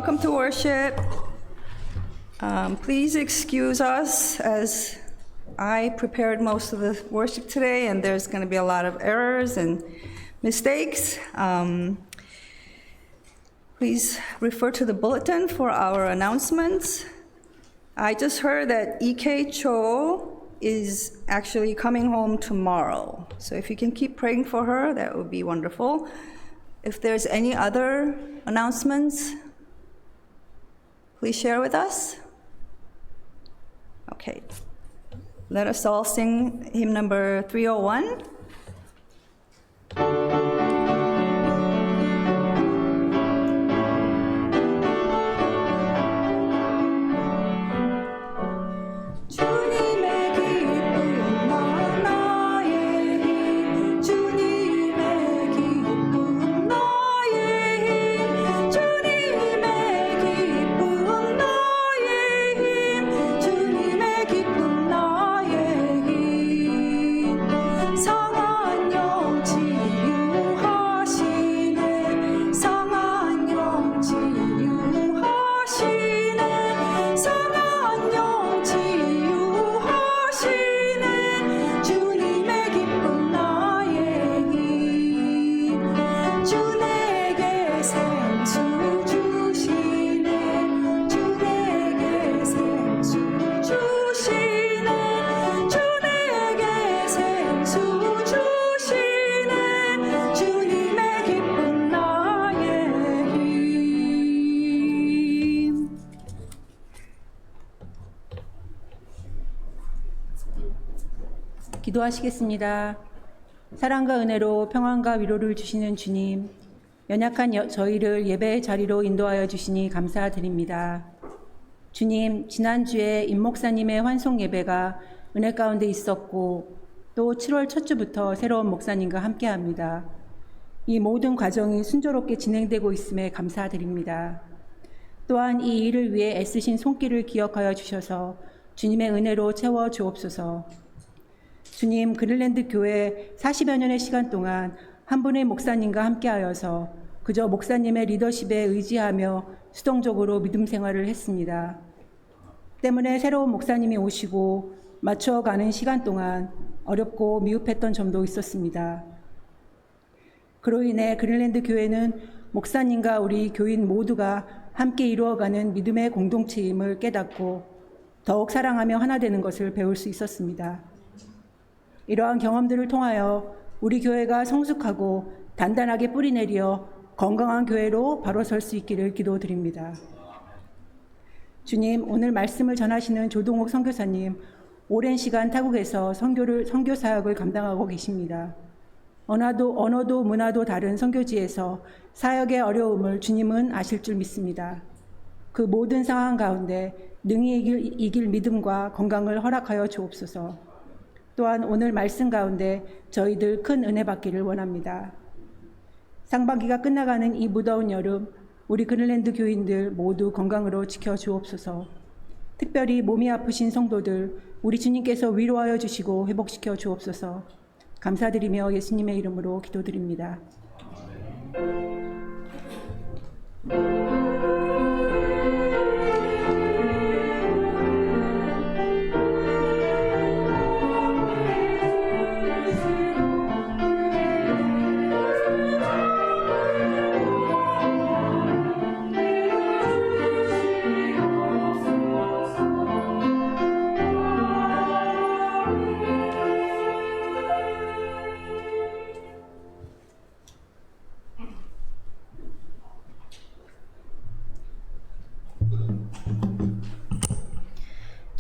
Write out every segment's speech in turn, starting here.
welcome to worship. Please excuse us as I prepared most of the worship today, and there's going to be a lot of errors and mistakes. Please refer to the bulletin for our announcements. I just heard that EK Cho is actually coming home tomorrow. So if you can keep praying for her, that would be wonderful. If there's any other announcements, please share with us. Okay. Let us all sing hymn number 301. 기도하시겠습니다. 사랑과 은혜로 평안과 위로를 주시는 주님, 연약한 저희를 예배의 자리로 인도하여 주시니 감사드립니다. 주님, 지난주에 임 목사님의 환송 예배가 은혜 가운데 있었고 또 7월 첫 주부터 새로운 목사님과 함께합니다. 이 모든 과정이 순조롭게 진행되고 있음에 감사드립니다. 또한 이 일을 위해 애쓰신 손길을 기억하여 주셔서 주님의 은혜로 채워 주옵소서. 주님, 그릴랜드 교회 40여 년의 시간 동안 한 분의 목사님과 함께하여서 그저 목사님의 리더십에 의지하며 수동적으로 믿음 생활을 했습니다. 때문에 새로운 목사님이 오시고 맞춰가는 시간 동안 어렵고 미흡했던 점도 있었습니다. 그로 인해 그릴랜드 교회는 목사님과 우리 교인 모두가 함께 이루어가는 믿음의 공동체임을 깨닫고 더욱 사랑하며 하나 되는 것을 배울 수 있었습니다. 이러한 경험들을 통하여 우리 교회가 성숙하고 단단하게 뿌리내려 건강한 교회로 바로 설 수 있기를 기도드립니다. 주님, 오늘 말씀을 전하시는 조동욱 선교사님, 오랜 시간 타국에서 선교 사역을 감당하고 계십니다. 언어도 문화도 다른 선교지에서 사역의 어려움을 주님은 아실 줄 믿습니다. 그 모든 상황 가운데 능히 이길 믿음과 건강을 허락하여 주옵소서. 또한 오늘 말씀 가운데 저희들 큰 은혜 받기를 원합니다. 상반기가 끝나가는 이 무더운 여름, 우리 그릴랜드 교인들 모두 건강으로 지켜주옵소서. 특별히 몸이 아프신 성도들, 우리 주님께서 위로하여 주시고 회복시켜 주옵소서. 감사드리며 예수님의 이름으로 기도드립니다.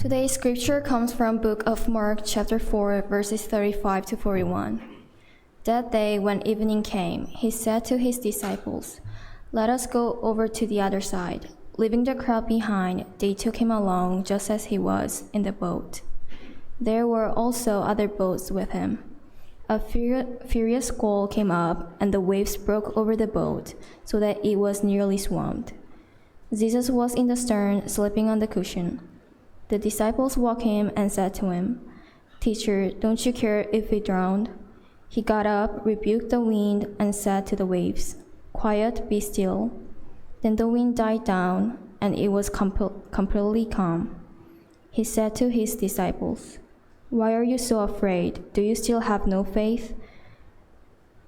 Today's scripture comes from book of Mark chapter 4 verses 35 to 41. That day when evening came, he said to his disciples, "Let us go over to the other side." Leaving the crowd behind, they took him along just as he was in the boat. There were also other boats with him. A furious squall came up, and the waves broke over the boat, so that it was nearly swamped. Jesus was in the stern, sleeping on the cushion. The disciples woke him and said to him, "Teacher, don't you care if we drowned?" He got up, rebuked the wind, and said to the waves, "Quiet, be still." Then the wind died down, and it was completely calm. He said to his disciples, "Why are you so afraid? Do you still have no faith?"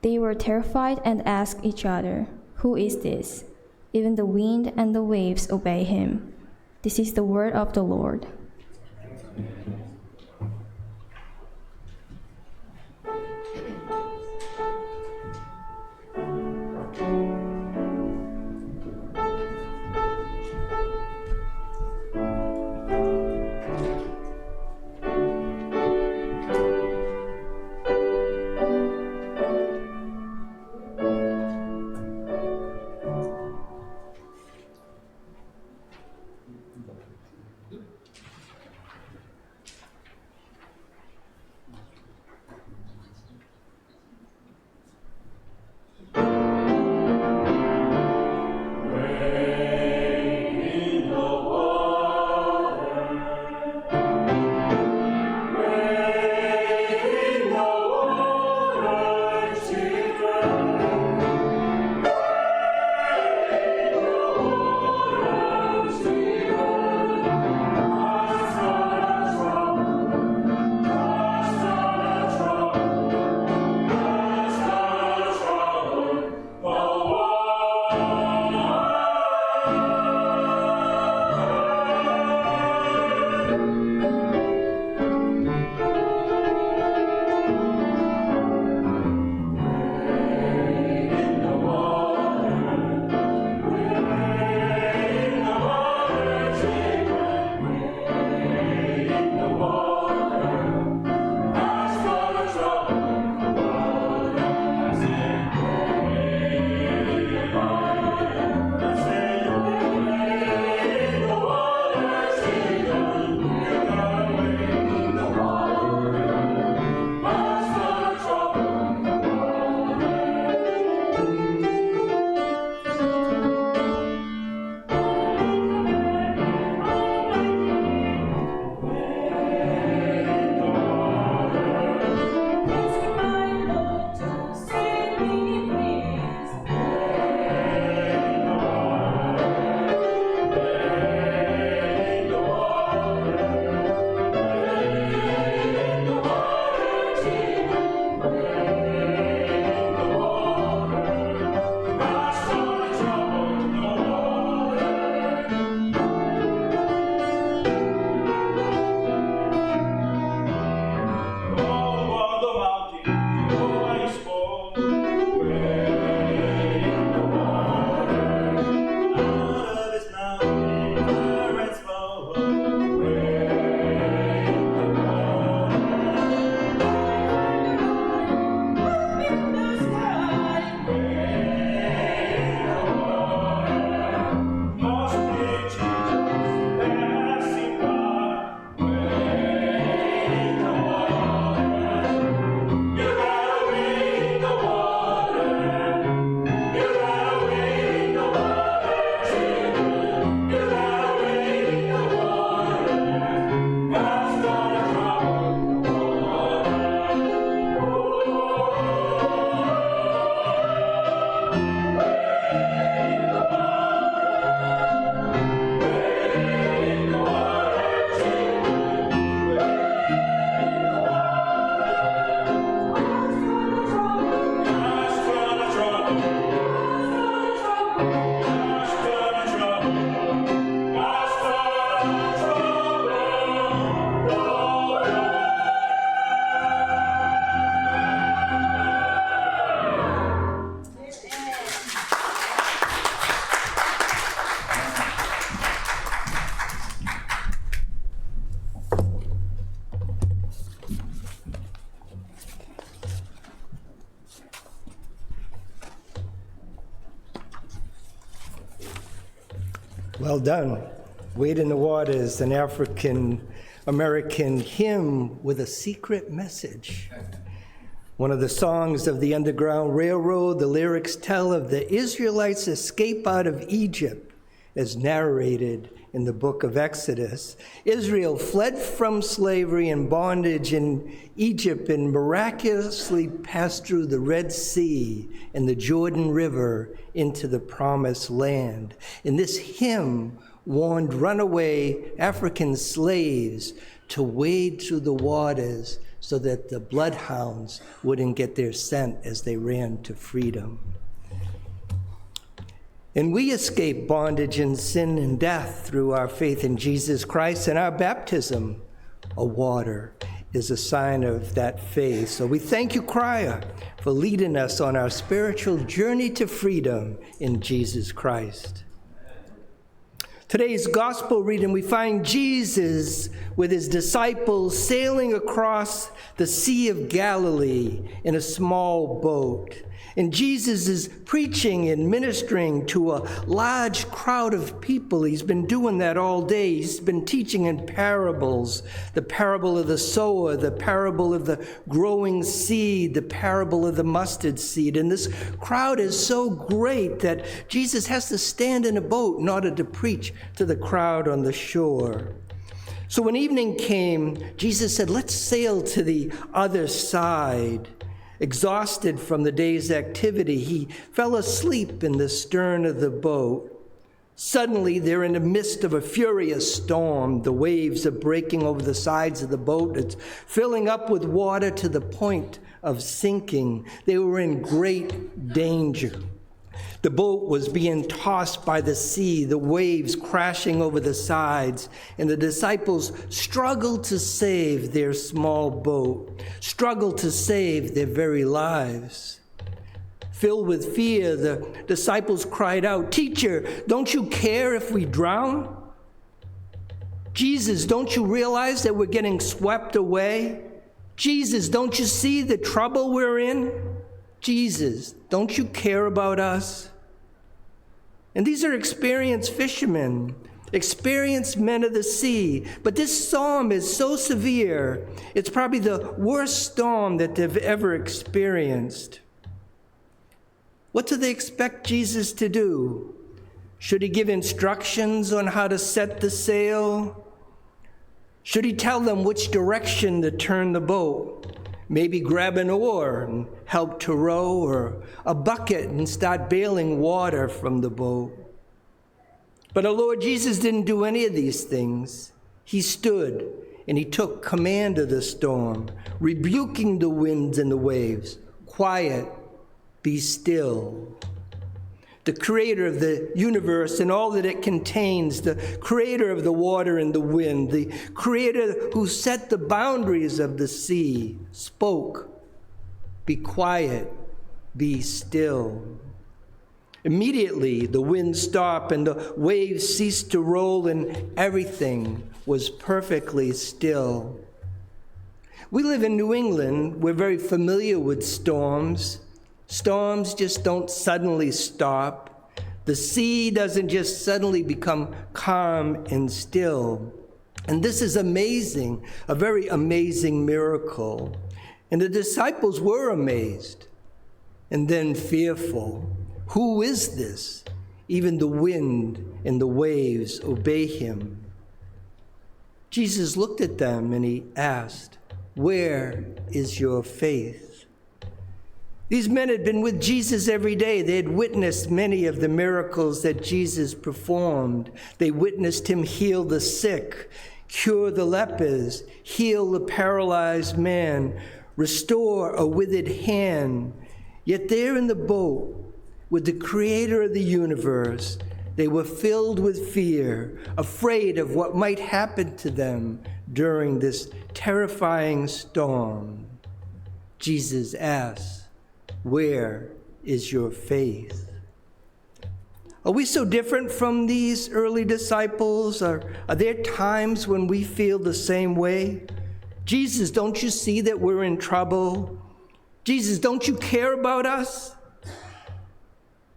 They were terrified and asked each other, "Who is this? Even the wind and the waves obey him." This is the word of the Lord. Well done. Wade in the Waters, an African-American hymn with a secret message. One of the songs of the Underground Railroad, the lyrics tell of the Israelites' escape out of Egypt as narrated in the book of Exodus. Israel fled from slavery and bondage in Egypt and miraculously passed through the Red Sea and the Jordan River into the Promised Land. And this hymn warned runaway African slaves to wade through the waters so that the bloodhounds wouldn't get their scent as they ran to freedom. And we escape bondage and sin and death through our faith in Jesus Christ, and our baptism of water is a sign of that faith. So we thank you, Crier, for leading us on our spiritual journey to freedom in Jesus Christ. Today's gospel reading, we find Jesus with his disciples sailing across the Sea of Galilee in a small boat. And Jesus is preaching and ministering to a large crowd of people. He's been doing that all day. He's been teaching in parables, the parable of the sower, the parable of the growing seed, the parable of the mustard seed. And this crowd is so great that Jesus has to stand in a boat in order to preach to the crowd on the shore. So when evening came, Jesus said, "Let's sail to the other side." Exhausted from the day's activity, he fell asleep in the stern of the boat. Suddenly, they're in the midst of a furious storm. The waves are breaking over the sides of the boat. It's filling up with water to the point of sinking. They were in great danger. The boat was being tossed by the sea, the waves crashing over the sides, and the disciples struggled to save their small boat, struggled to save their very lives. Filled with fear, the disciples cried out, "Teacher, don't you care if we drown? Jesus, don't you realize that we're getting swept away? Jesus, don't you see the trouble we're in? Jesus, don't you care about us?" And these are experienced fishermen, experienced men of the sea. But this storm is so severe, it's probably the worst storm that they've ever experienced. What do they expect Jesus to do? Should he give instructions on how to set the sail? Should he tell them which direction to turn the boat? Maybe grab an oar and help to row, or a bucket and start bailing water from the boat. But our Lord Jesus didn't do any of these things. He stood and he took command of the storm, rebuking the winds and the waves. "Quiet, be still." The creator of the universe and all that it contains, the creator of the water and the wind, the creator who set the boundaries of the sea, spoke, "Be quiet, be still." Immediately, the wind stopped and the waves ceased to roll and everything was perfectly still. We live in New England. We're very familiar with storms. Storms just don't suddenly stop. The sea doesn't just suddenly become calm and still. And this is amazing, a very amazing miracle. And the disciples were amazed and then fearful. Who is this? Even the wind and the waves obey him. Jesus looked at them and he asked, "Where is your faith?" These men had been with Jesus every day. They had witnessed many of the miracles that Jesus performed. They witnessed him heal the sick, cure the lepers, heal the paralyzed man, restore a withered hand. Yet there in the boat with the creator of the universe, they were filled with fear, afraid of what might happen to them during this terrifying storm. Jesus asked, "Where is your faith?" Are we so different from these early disciples? Are there times when we feel the same way? "Jesus, don't you see that we're in trouble? Jesus, don't you care about us?"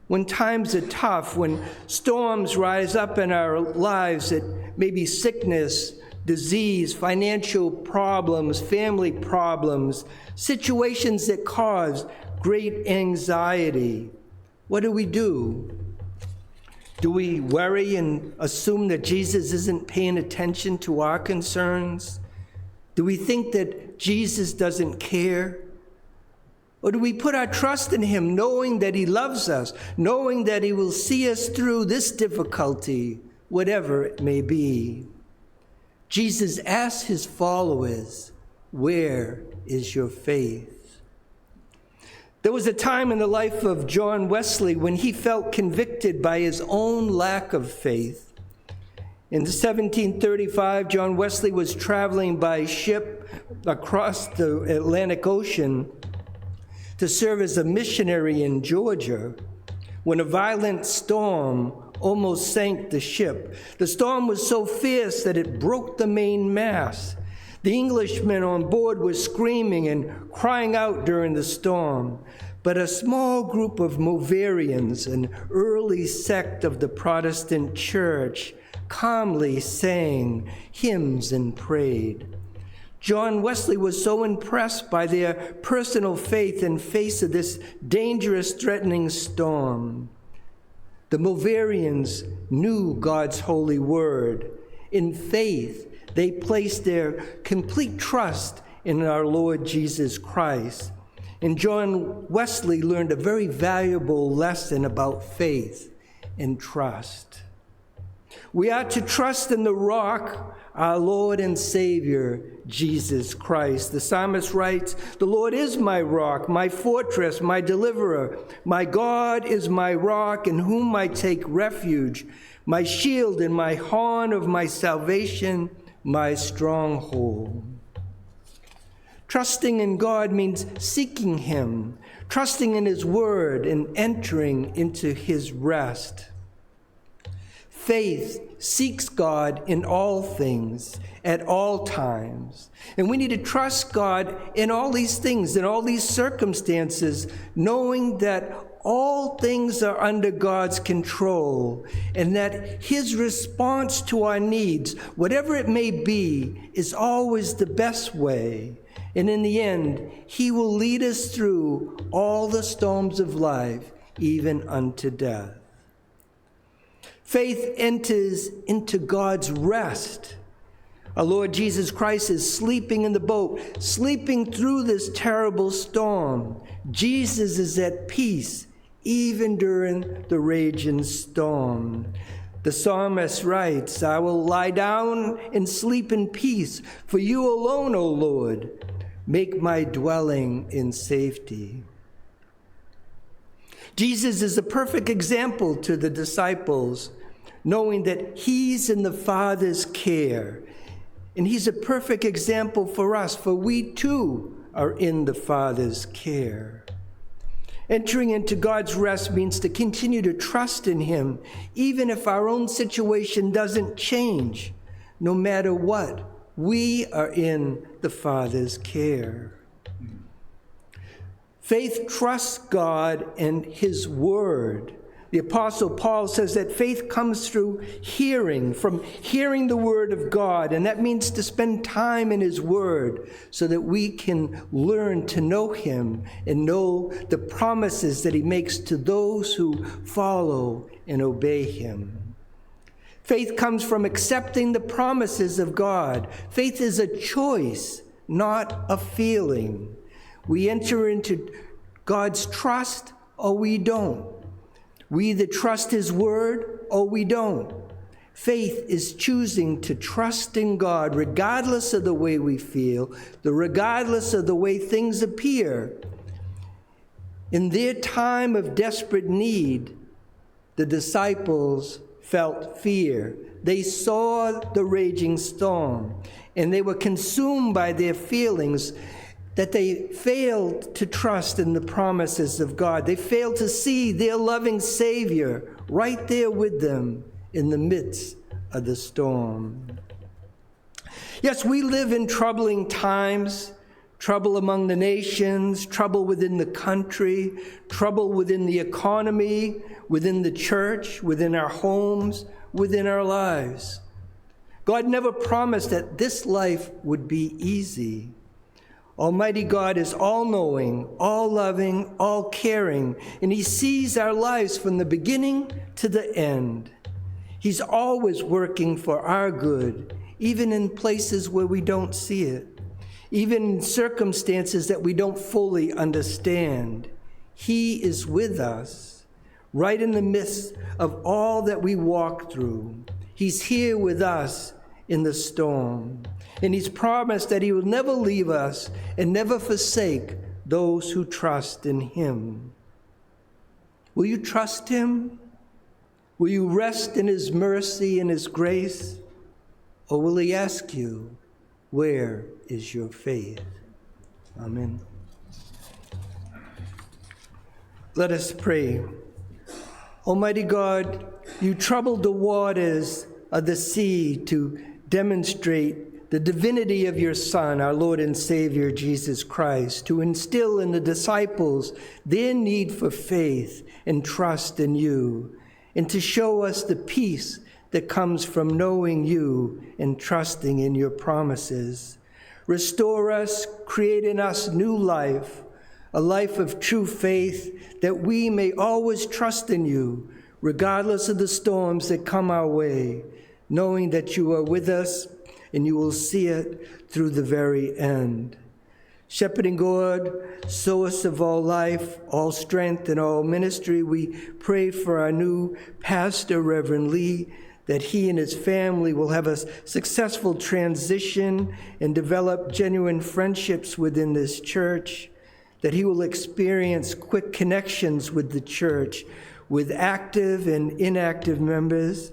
When times are tough, when storms rise up in our lives, it may be sickness, disease, financial problems, family problems, situations that cause great anxiety. What do? Do we worry and assume that Jesus isn't paying attention to our concerns? Do we think that Jesus doesn't care? Or do we put our trust in him, knowing that he loves us, knowing that he will see us through this difficulty, whatever it may be? Jesus asked his followers, "Where is your faith?" There was a time in the life of John Wesley when he felt convicted by his own lack of faith. In 1735, John Wesley was traveling by ship across the Atlantic Ocean to serve as a missionary in Georgia when a violent storm almost sank the ship. The storm was so fierce that it broke the mainmast. The Englishmen on board were screaming and crying out during the storm, but a small group of Moravians, an early sect of the Protestant church, calmly sang hymns and prayed. John Wesley was so impressed by their personal faith in face of this dangerous, threatening storm. The Moravians knew God's holy word. In faith, they placed their complete trust in our Lord Jesus Christ. And John Wesley learned a very valuable lesson about faith and trust. We are to trust in the rock, our Lord and Savior, Jesus Christ. The psalmist writes, "The Lord is my rock, my fortress, my deliverer. My God is my rock in whom I take refuge, my shield and my horn of my salvation, my stronghold." Trusting in God means seeking him, trusting in his word, and entering into his rest. Faith seeks God in all things, at all times. And we need to trust God in all these things, in all these circumstances, knowing that all things are under God's control and that his response to our needs, whatever it may be, is always the best way. And in the end, he will lead us through all the storms of life, even unto death. Faith enters into God's rest. Our Lord Jesus Christ is sleeping in the boat, sleeping through this terrible storm. Jesus is at peace, even during the raging storm. The psalmist writes, "I will lie down and sleep in peace, for you alone, O Lord, make my dwelling in safety." Jesus is a perfect example to the disciples, knowing that he's in the Father's care. And he's a perfect example for us, for we too are in the Father's care. Entering into God's rest means to continue to trust in him, even if our own situation doesn't change. No matter what, we are in the Father's care. Faith trusts God and his word. The Apostle Paul says that faith comes through hearing, from hearing the word of God, and that means to spend time in his word so that we can learn to know him and know the promises that he makes to those who follow and obey him. Faith comes from accepting the promises of God. Faith is a choice, not a feeling. We enter into God's trust or we don't. We either trust his word or we don't. Faith is choosing to trust in God regardless of the way we feel, regardless of the way things appear. In their time of desperate need, the disciples felt fear. They saw the raging storm, and they were consumed by their feelings that they failed to trust in the promises of God. They failed to see their loving Savior right there with them in the midst of the storm. Yes, we live in troubling times, trouble among the nations, trouble within the country, trouble within the economy, within the church, within our homes, within our lives. God never promised that this life would be easy. Almighty God is all-knowing, all-loving, all-caring, and he sees our lives from the beginning to the end. He's always working for our good, even in places where we don't see it, even in circumstances that we don't fully understand. He is with us, right in the midst of all that we walk through. He's here with us in the storm. And he's promised that he will never leave us and never forsake those who trust in him. Will you trust him? Will you rest in his mercy and his grace? Or will he ask you, where is your faith? Amen. Let us pray. Almighty God, you troubled the waters of the sea to demonstrate the divinity of your Son, our Lord and Savior, Jesus Christ, to instill in the disciples their need for faith and trust in you, and to show us the peace that comes from knowing you and trusting in your promises. Restore us, create in us new life, a life of true faith, that we may always trust in you, regardless of the storms that come our way, knowing that you are with us and you will see it through the very end. Shepherding God, source of all life, all strength, and all ministry, we pray for our new pastor, Reverend Lee, that he and his family will have a successful transition and develop genuine friendships within this church, that he will experience quick connections with the church, with active and inactive members.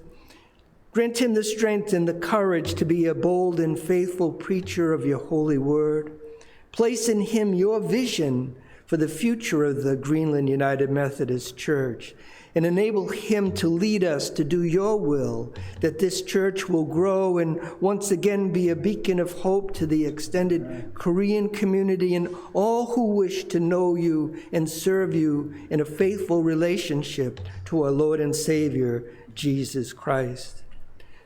Grant him the strength and the courage to be a bold and faithful preacher of your holy word. Place in him your vision for the future of the Greenland United Methodist Church, and enable him to lead us to do your will, that this church will grow and once again be a beacon of hope to the extended Korean community and all who wish to know you and serve you in a faithful relationship to our Lord and Savior, Jesus Christ.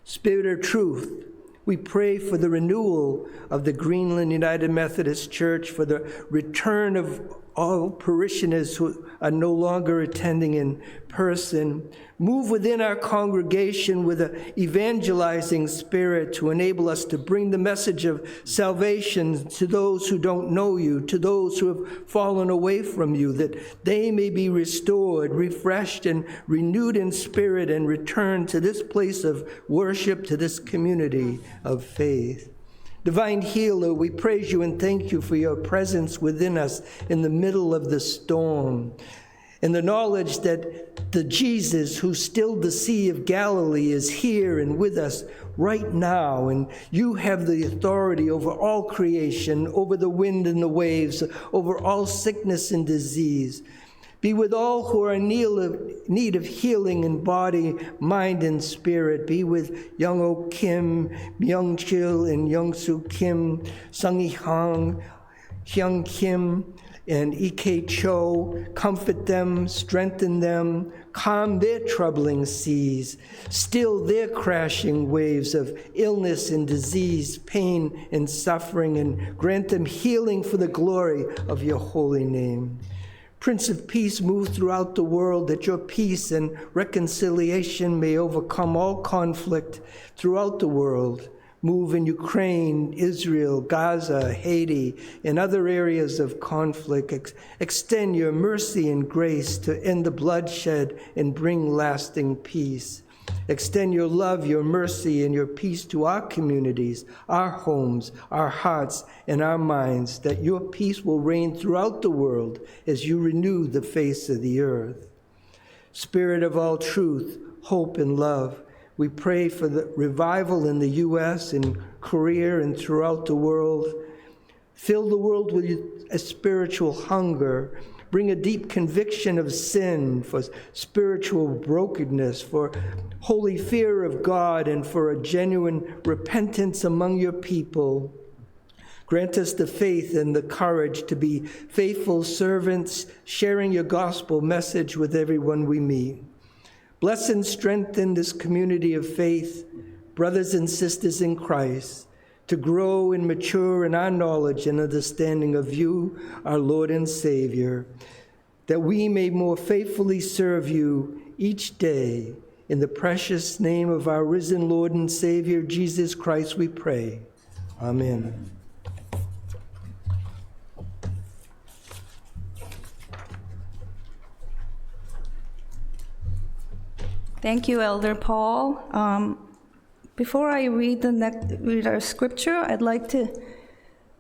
Spirit of truth, we pray for the renewal of the Greenland United Methodist Church, for the return of all parishioners who are no longer attending in person. Move within our congregation with an evangelizing spirit to enable us to bring the message of salvation to those who don't know you, to those who have fallen away from you, that they may be restored, refreshed, and renewed in spirit and return to this place of worship, to this community of faith. Divine Healer, we praise you and thank you for your presence within us in the middle of the storm, and the knowledge that the Jesus who stilled the Sea of Galilee is here and with us right now, and you have the authority over all creation, over the wind and the waves, over all sickness and disease. Be with all who are in need of healing in body, mind, and spirit. Be with Young-Oh Kim, Myung-Chil, and Young-Soo Kim, Sung-Hee Hong, Hyung Kim, and E.K. Cho. Comfort them, strengthen them, calm their troubling seas, still their crashing waves of illness and disease, pain and suffering, and grant them healing for the glory of your holy name. Prince of Peace, move throughout the world, that your peace and reconciliation may overcome all conflict throughout the world. Move in Ukraine, Israel, Gaza, Haiti, and other areas of conflict. Extend your mercy and grace to end the bloodshed and bring lasting peace. Extend your love, your mercy, and your peace to our communities, our homes, our hearts, and our minds, that your peace will reign throughout the world as you renew the face of the earth. Spirit of all truth, hope, and love, we pray for the revival in the U.S., in Korea, and throughout the world. Fill the world with a spiritual hunger. Bring a deep conviction of sin, for spiritual brokenness, for holy fear of God, and for a genuine repentance among your people. Grant us the faith and the courage to be faithful servants, sharing your gospel message with everyone we meet. Bless and strengthen this community of faith, brothers and sisters in Christ, to grow and mature in our knowledge and understanding of you, our Lord and Savior. that we may more faithfully serve you each day. In the precious name of our risen Lord and Savior, Jesus Christ, we pray. Amen. Thank you, Elder Paul. Before I read our scripture, I'd like to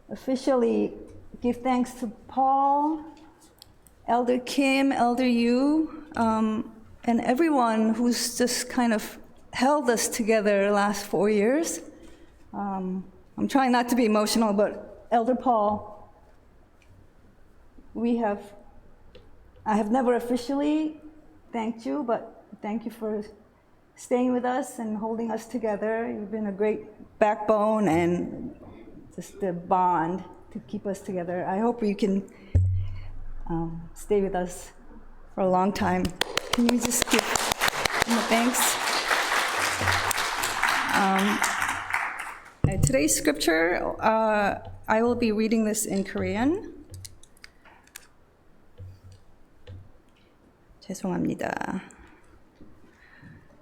officially give thanks to Paul, Elder Kim, Elder Yu, and everyone who's just kind of held us together the last 4 years. I'm trying not to be emotional, but Elder Paul, I have never officially thanked you, but thank you for staying with us and holding us together. You've been a great backbone and just a bond to keep us together. I hope you can stay with us for a long time. Can you just give them a thanks? Today's scripture, I will be reading this in Korean. 죄송합니다.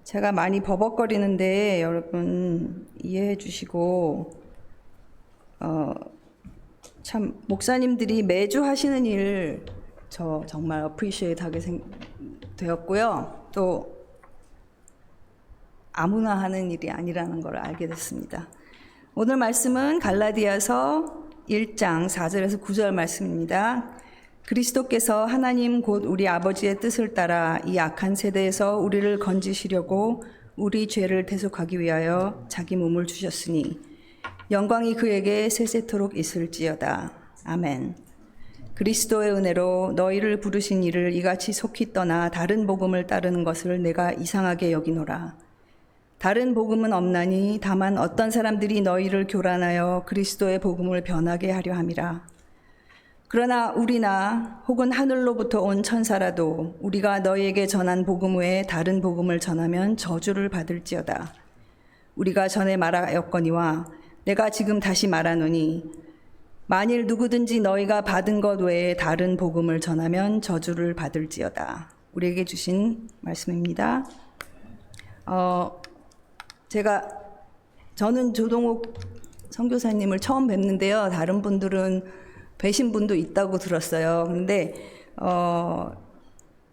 제가 많이 버벅거리는데 여러분 이해해 주시고 참 목사님들이 매주 하시는 일 저 정말 appreciate 하게 되었고요. 또 아무나 하는 일이 아니라는 걸 알게 됐습니다. 오늘 말씀은 갈라디아서 1장 4절에서 9절 말씀입니다. 그리스도께서 하나님 곧 우리 아버지의 뜻을 따라 이 악한 세대에서 우리를 건지시려고 우리 죄를 대속하기 위하여 자기 몸을 주셨으니 영광이 그에게 세세토록 있을지어다. 아멘. 그리스도의 은혜로 너희를 부르신 이를 이같이 속히 떠나 다른 복음을 따르는 것을 내가 이상하게 여기노라. 다른 복음은 없나니 다만 어떤 사람들이 너희를 교란하여 그리스도의 복음을 변하게 하려 함이라. 그러나 우리나 혹은 하늘로부터 온 천사라도 우리가 너희에게 전한 복음 외에 다른 복음을 전하면 저주를 받을지어다. 우리가 전에 말하였거니와 내가 지금 다시 말하노니 만일 누구든지 너희가 받은 것 외에 다른 복음을 전하면 저주를 받을지어다. 우리에게 주신 말씀입니다. 저는 조동욱 선교사님을 처음 뵙는데요. 다른 분들은 뵈신 분도 있다고 들었어요. 근데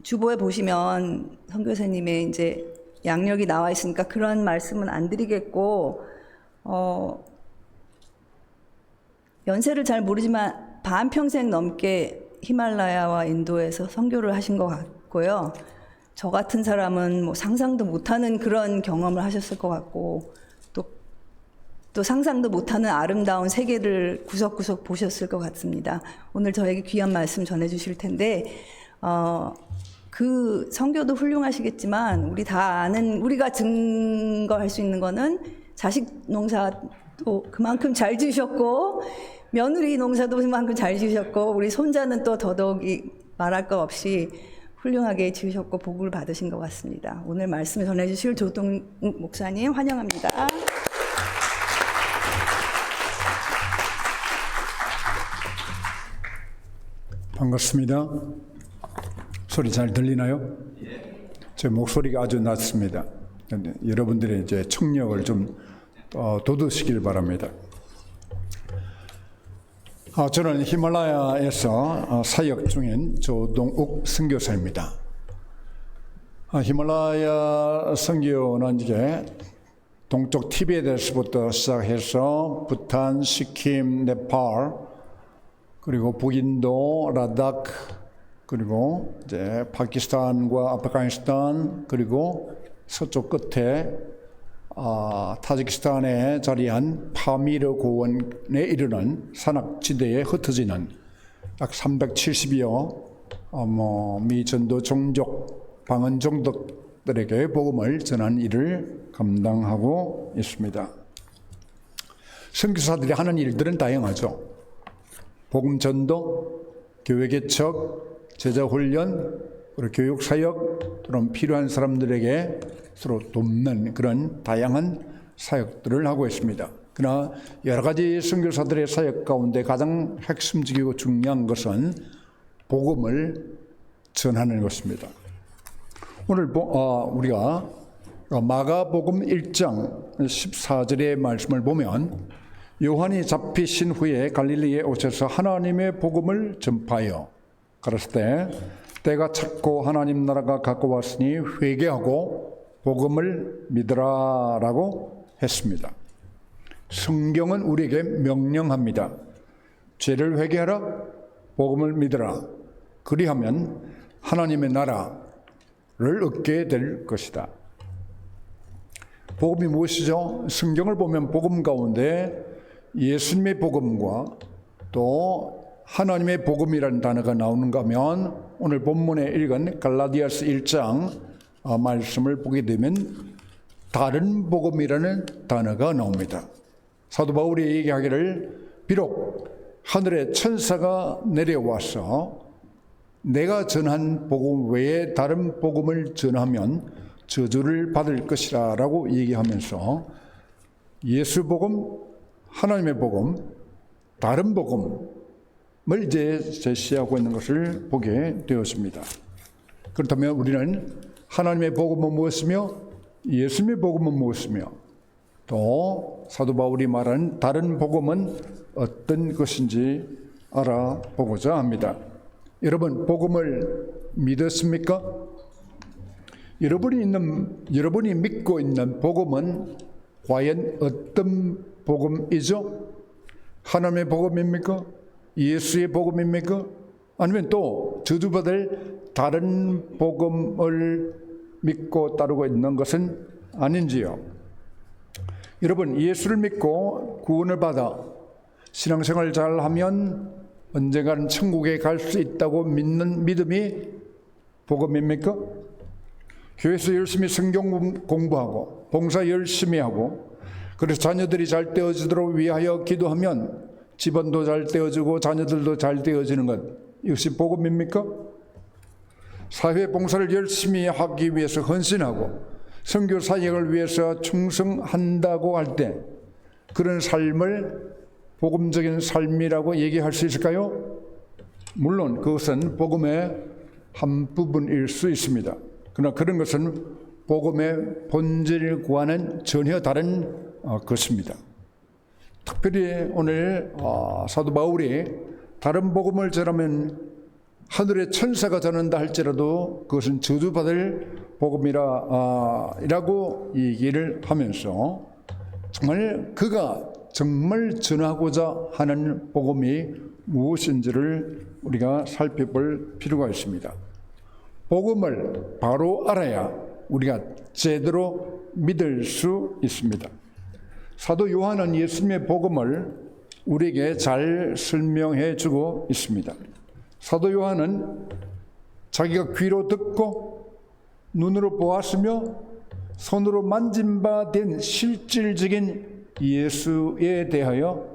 주보에 보시면 선교사님의 이제 양력이 나와 있으니까 그런 말씀은 안 드리겠고 연세를 잘 모르지만 반평생 넘게 히말라야와 인도에서 선교를 하신 것 같고요. 저 같은 사람은 뭐 상상도 못하는 그런 경험을 하셨을 것 같고 또 상상도 못하는 아름다운 세계를 구석구석 보셨을 것 같습니다. 오늘 저에게 귀한 말씀 전해주실 텐데 그 선교도 훌륭하시겠지만 우리 다 아는 우리가 증거할 수 있는 거는 자식 농사도 그만큼 잘 지으셨고 며느리 농사도 그만큼 잘 지으셨고 우리 손자는 또 더더욱이 말할 것 없이 훌륭하게 지으셨고 복을 받으신 것 같습니다. 오늘 말씀을 전해주실 조동욱 목사님 환영합니다. 반갑습니다. 소리 잘 들리나요? 제 목소리가 아주 낮습니다. 여러분들의 이제 청력을 좀 돋우시길 바랍니다. 저는 히말라야에서 사역 중인 조동욱 선교사입니다. 히말라야 선교는 이제 동쪽 티베트에서부터 시작해서 부탄, 시킴, 네팔, 그리고 북인도, 라다크, 그리고 이제 파키스탄과 아프가니스탄, 그리고 서쪽 끝에 타지키스탄에 자리한 파미르 고원에 이르는 산악지대에 흩어지는 약 370여 미 전도 종족, 방언 종족들에게 복음을 전하는 일을 감당하고 있습니다. 선교사들이 하는 일들은 다양하죠. 복음 전도, 교회 개척, 제자 훈련, 그리고 교육 사역, 또는 필요한 사람들에게 서로 돕는 그런 다양한 사역들을 하고 있습니다. 그러나 여러 가지 선교사들의 사역 가운데 가장 핵심적이고 중요한 것은 복음을 전하는 것입니다. 오늘 우리가 마가복음 1장 14절의 말씀을 보면 요한이 잡히신 후에 갈릴리에 오셔서 하나님의 복음을 전파하여 가르칠 때 때가 찼고 하나님 나라가 가까웠으니 회개하고 복음을 믿으라라고 했습니다. 성경은 우리에게 명령합니다. 죄를 회개하라, 복음을 믿으라. 그리하면 하나님의 나라를 얻게 될 것이다. 복음이 무엇이죠? 성경을 보면 복음 가운데 예수님의 복음과 또 하나님의 복음이라는 단어가 나오는가 하면 오늘 본문에 읽은 갈라디아서 1장 말씀을 보게 되면 다른 복음이라는 단어가 나옵니다. 사도 바울이 얘기하기를 비록 하늘에 천사가 내려와서 내가 전한 복음 외에 다른 복음을 전하면 저주를 받을 것이라 라고 얘기하면서 예수 복음, 하나님의 복음, 다른 복음을 이제 제시하고 있는 것을 보게 되었습니다. 그렇다면 우리는 하나님의 복음은 무엇이며 예수님의 복음은 무엇이며 또 사도 바울이 말하는 다른 복음은 어떤 것인지 알아보고자 합니다. 여러분, 복음을 믿었습니까? 여러분이 믿고 있는 복음은 과연 어떤 복음이죠? 하나님의 복음입니까? 예수의 복음입니까? 아니면 또 저주받을 다른 복음을 믿고 따르고 있는 것은 아닌지요? 여러분, 예수를 믿고 구원을 받아 신앙생활 잘하면 언젠가는 천국에 갈 수 있다고 믿는 믿음이 복음입니까? 교회에서 열심히 성경 공부하고 봉사 열심히 하고 그래서 자녀들이 잘 되어지도록 위하여 기도하면 집안도 잘 되어지고 자녀들도 잘 되어지는 것, 이것이 복음입니까? 사회 봉사를 열심히 하기 위해서 헌신하고 선교 사역을 위해서 충성한다고 할 때 그런 삶을 복음적인 삶이라고 얘기할 수 있을까요? 물론 그것은 복음의 한 부분일 수 있습니다. 그러나 그런 것은 복음의 본질과는 전혀 다른 것입니다. 특별히 오늘 사도 바울이 다른 복음을 전하면 하늘의 천사가 전한다 할지라도 그것은 저주받을 복음이라고 얘기를 하면서 정말 그가 정말 전하고자 하는 복음이 무엇인지를 우리가 살펴볼 필요가 있습니다. 복음을 바로 알아야 우리가 제대로 믿을 수 있습니다. 사도 요한은 예수님의 복음을 우리에게 잘 설명해 주고 있습니다. 사도 요한은 자기가 귀로 듣고 눈으로 보았으며 손으로 만진 바 된 실질적인 예수에 대하여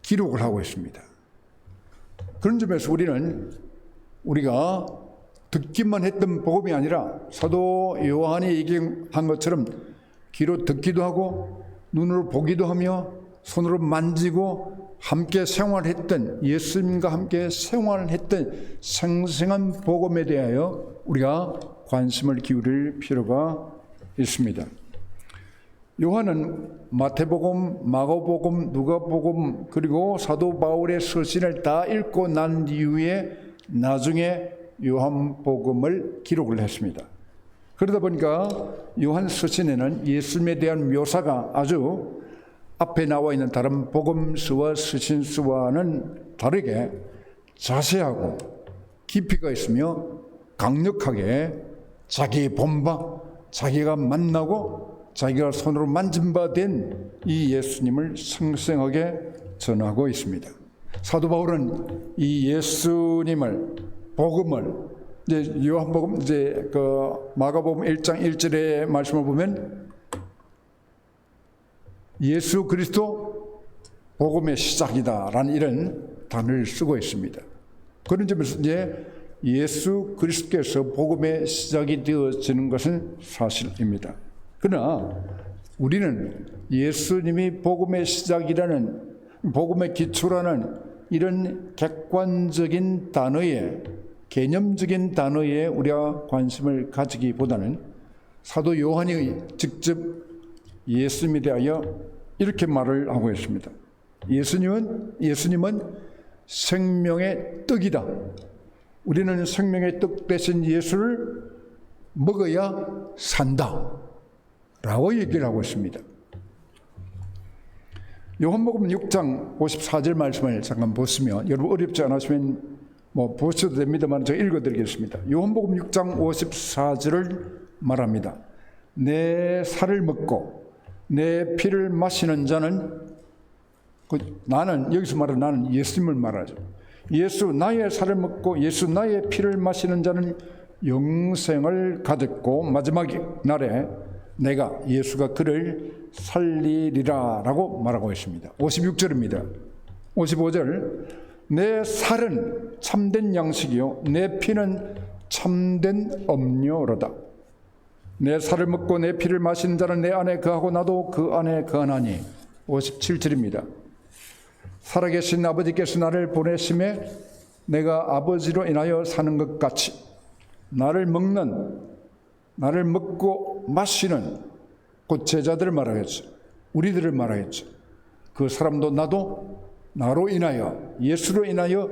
기록을 하고 있습니다. 그런 점에서 우리가 듣기만 했던 복음이 아니라 사도 요한이 얘기한 것처럼 귀로 듣기도 하고 눈으로 보기도 하며 손으로 만지고 함께 생활했던 예수님과 함께 생활했던 생생한 복음에 대하여 우리가 관심을 기울일 필요가 있습니다. 요한은 마태복음, 마가복음, 누가복음 그리고 사도 바울의 서신을 다 읽고 난 이후에 나중에 요한복음을 기록을 했습니다. 그러다 보니까 요한 서신에는 예수님에 대한 묘사가 아주 앞에 나와 있는 다른 복음서와 서신서와는 다르게 자세하고 깊이가 있으며 강력하게 자기 본바, 자기가 만나고 자기가 손으로 만진 바 된 이 예수님을 생생하게 전하고 있습니다. 사도 바울은 이 예수님을 복음을 이제 요한복음 이제 마가복음 1장 1절의 말씀을 보면 예수 그리스도 복음의 시작이다라는 이런 단어를 쓰고 있습니다. 그런 점에서 이제 예수 그리스도께서 복음의 시작이 되어지는 것은 사실입니다. 그러나 우리는 예수님이 복음의 시작이라는 복음의 기초라는 이런 객관적인 단어에 개념적인 단어에 우리가 관심을 가지기보다는 사도 요한이 직접 예수님에 대하여 이렇게 말을 하고 있습니다. 예수님은 생명의 떡이다. 우리는 생명의 떡 대신 예수를 먹어야 산다. 라고 얘기를 하고 있습니다. 요한복음 6장 54절 말씀을 잠깐 보시면, 여러분 어렵지 않으시면 보셔도 됩니다만 제가 읽어드리겠습니다. 요한복음 6장 54절을 말합니다. 내 살을 먹고 내 피를 마시는 자는, 나는 여기서 말하는 나는 예수님을 말하죠. 예수 나의 살을 먹고 예수 나의 피를 마시는 자는 영생을 가졌고 마지막 날에 내가 예수가 그를 살리리라 라고 말하고 있습니다. 56절입니다. 55절, 내 살은 참된 양식이요 내 피는 참된 음료로다. 내 살을 먹고 내 피를 마시는 자는 내 안에 거하고 나도 그 안에 거하나니. 57절입니다. 살아계신 아버지께서 나를 보내심에 내가 아버지로 인하여 사는 것 같이 나를 먹고 마시는 곧 제자들을 말하겠죠. 우리들을 말하겠죠. 그 사람도 나도 나로 인하여, 예수로 인하여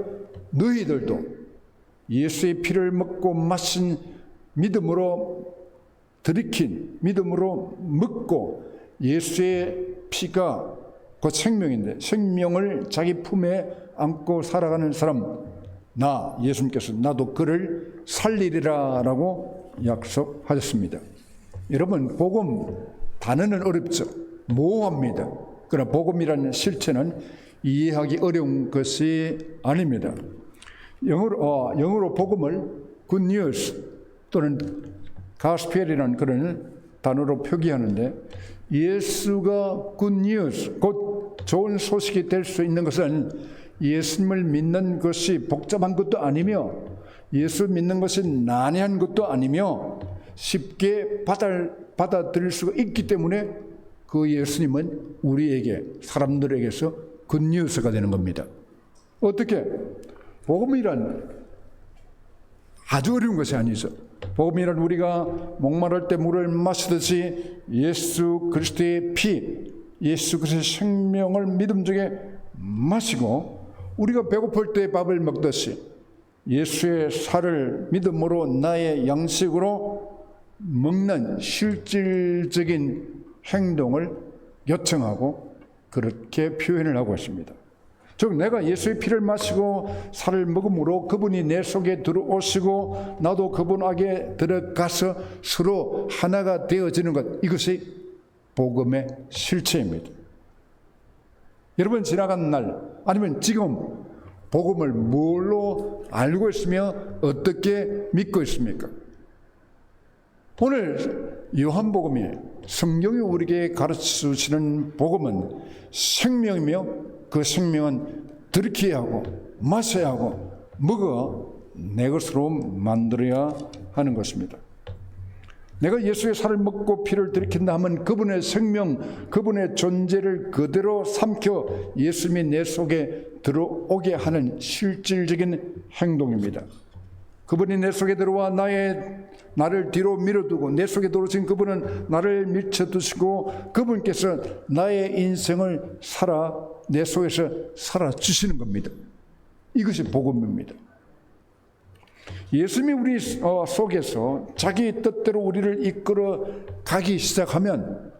너희들도 예수의 피를 먹고 마신 믿음으로 들이킨 믿음으로 먹고, 예수의 피가 곧 생명인데 생명을 자기 품에 안고 살아가는 사람, 나 예수님께서 나도 그를 살리리라 라고 약속하셨습니다. 여러분, 복음 단어는 어렵죠. 모호합니다. 그러나 복음이라는 실체는 이해하기 어려운 것이 아닙니다. 영어로 복음을 good news 또는 gospel이라는 그런 단어로 표기하는데, 예수가 good news, 곧 좋은 소식이 될 수 있는 것은 예수님을 믿는 것이 복잡한 것도 아니며 예수 믿는 것이 난해한 것도 아니며 쉽게 받아들일 수가 있기 때문에 그 예수님은 우리에게, 사람들에게서 굿뉴스가 되는 겁니다. 어떻게? 복음이란 아주 어려운 것이 아니죠. 복음이란 우리가 목마를 때 물을 마시듯이 예수 그리스도의 피, 예수 그리스도의 생명을 믿음 중에 마시고, 우리가 배고플 때 밥을 먹듯이 예수의 살을 믿음으로 나의 양식으로 먹는 실질적인 행동을 요청하고 그렇게 표현을 하고 있습니다. 즉 내가 예수의 피를 마시고 살을 먹음으로 그분이 내 속에 들어오시고 나도 그분 안에 들어가서 서로 하나가 되어지는 것, 이것이 복음의 실체입니다. 여러분, 지나간 날 아니면 지금 복음을 뭘로 알고 있으며 어떻게 믿고 있습니까? 오늘 요한복음이, 성경이 우리에게 가르치시는 복음은 생명이며 그 생명은 들이켜야 하고 마셔야 하고 먹어 내 것으로 만들어야 하는 것입니다. 내가 예수의 살을 먹고 피를 들이킨다 하면 그분의 생명, 그분의 존재를 그대로 삼켜 예수님이 내 속에 들어오게 하는 실질적인 행동입니다. 그분이 내 속에 들어와 나를 뒤로 밀어두고 내 속에 들어오신 그분은 나를 밀쳐두시고 그분께서 나의 인생을 내 속에서 살아주시는 겁니다. 이것이 복음입니다. 예수님이 우리 속에서 자기 뜻대로 우리를 이끌어 가기 시작하면,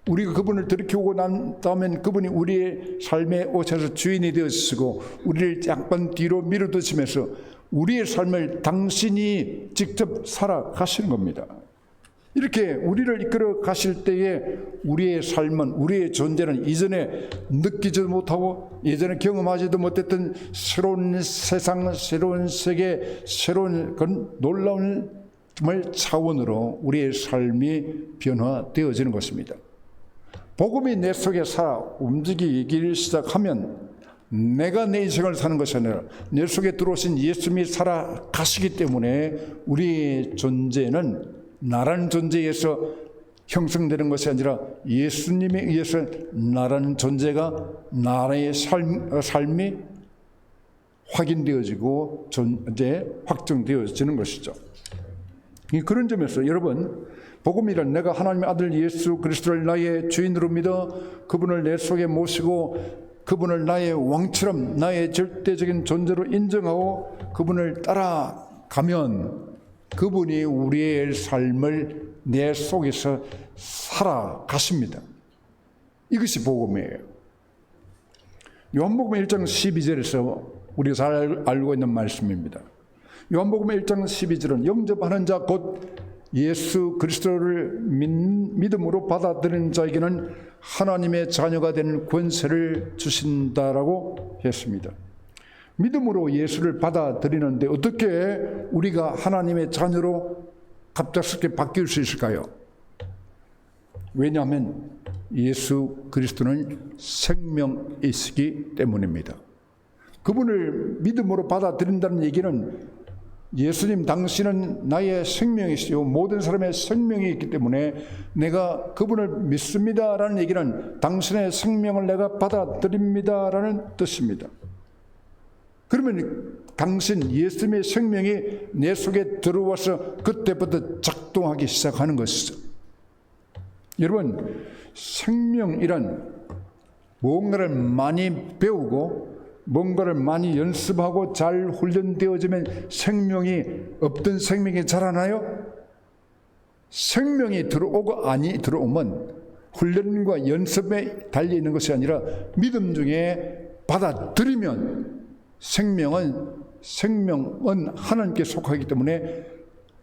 우리가 그분을 들이키고 난 다음엔 그분이 우리의 삶에 오셔서 주인이 되어주시고 우리를 약간 뒤로 밀어두시면서 우리의 삶을 당신이 직접 살아가시는 겁니다. 이렇게 우리를 이끌어 가실 때에 우리의 삶은, 우리의 존재는 이전에 느끼지도 못하고 예전에 경험하지도 못했던 새로운 세상, 새로운 세계, 새로운 그런 놀라운 정말 차원으로 우리의 삶이 변화되어지는 것입니다. 복음이 내 속에 살아 움직이기 시작하면 내가 내 인생을 사는 것이 아니라 내 속에 들어오신 예수님이 살아가시기 때문에 우리의 존재는 나라는 존재에서 형성되는 것이 아니라 예수님에 의해서 나라는 존재가, 나라의 삶이 확인되어지고 이제 확정되어지는 것이죠. 그런 점에서 여러분, 복음이란 내가 하나님의 아들 예수 그리스도를 나의 주인으로 믿어 그분을 내 속에 모시고 그분을 나의 왕처럼 나의 절대적인 존재로 인정하고 그분을 따라가면 그분이 우리의 삶을 내 속에서 살아가십니다. 이것이 복음이에요. 요한복음 1장 12절에서 우리가 잘 알고 있는 말씀입니다. 요한복음 1장 12절은 영접하는 자 곧 예수 그리스도를 믿음으로 받아들이는 자에게는 하나님의 자녀가 되는 권세를 주신다라고 했습니다. 믿음으로 예수를 받아들이는데 어떻게 우리가 하나님의 자녀로 갑작스럽게 바뀔 수 있을까요? 왜냐하면 예수 그리스도는 생명이시기 때문입니다. 그분을 믿음으로 받아들인다는 얘기는 예수님 당신은 나의 생명이시요 모든 사람의 생명이 있기 때문에 내가 그분을 믿습니다라는 얘기는 당신의 생명을 내가 받아들입니다라는 뜻입니다. 그러면 당신 예수님의 생명이 내 속에 들어와서 그때부터 작동하기 시작하는 것이죠. 여러분, 생명이란 뭔가를 많이 배우고 뭔가를 많이 연습하고 잘 훈련되어지면 생명이 없던 생명이 자라나요? 생명이 들어오고 아니 들어오면 훈련과 연습에 달려 있는 것이 아니라 믿음 중에 받아들이면 생명은 하나님께 속하기 때문에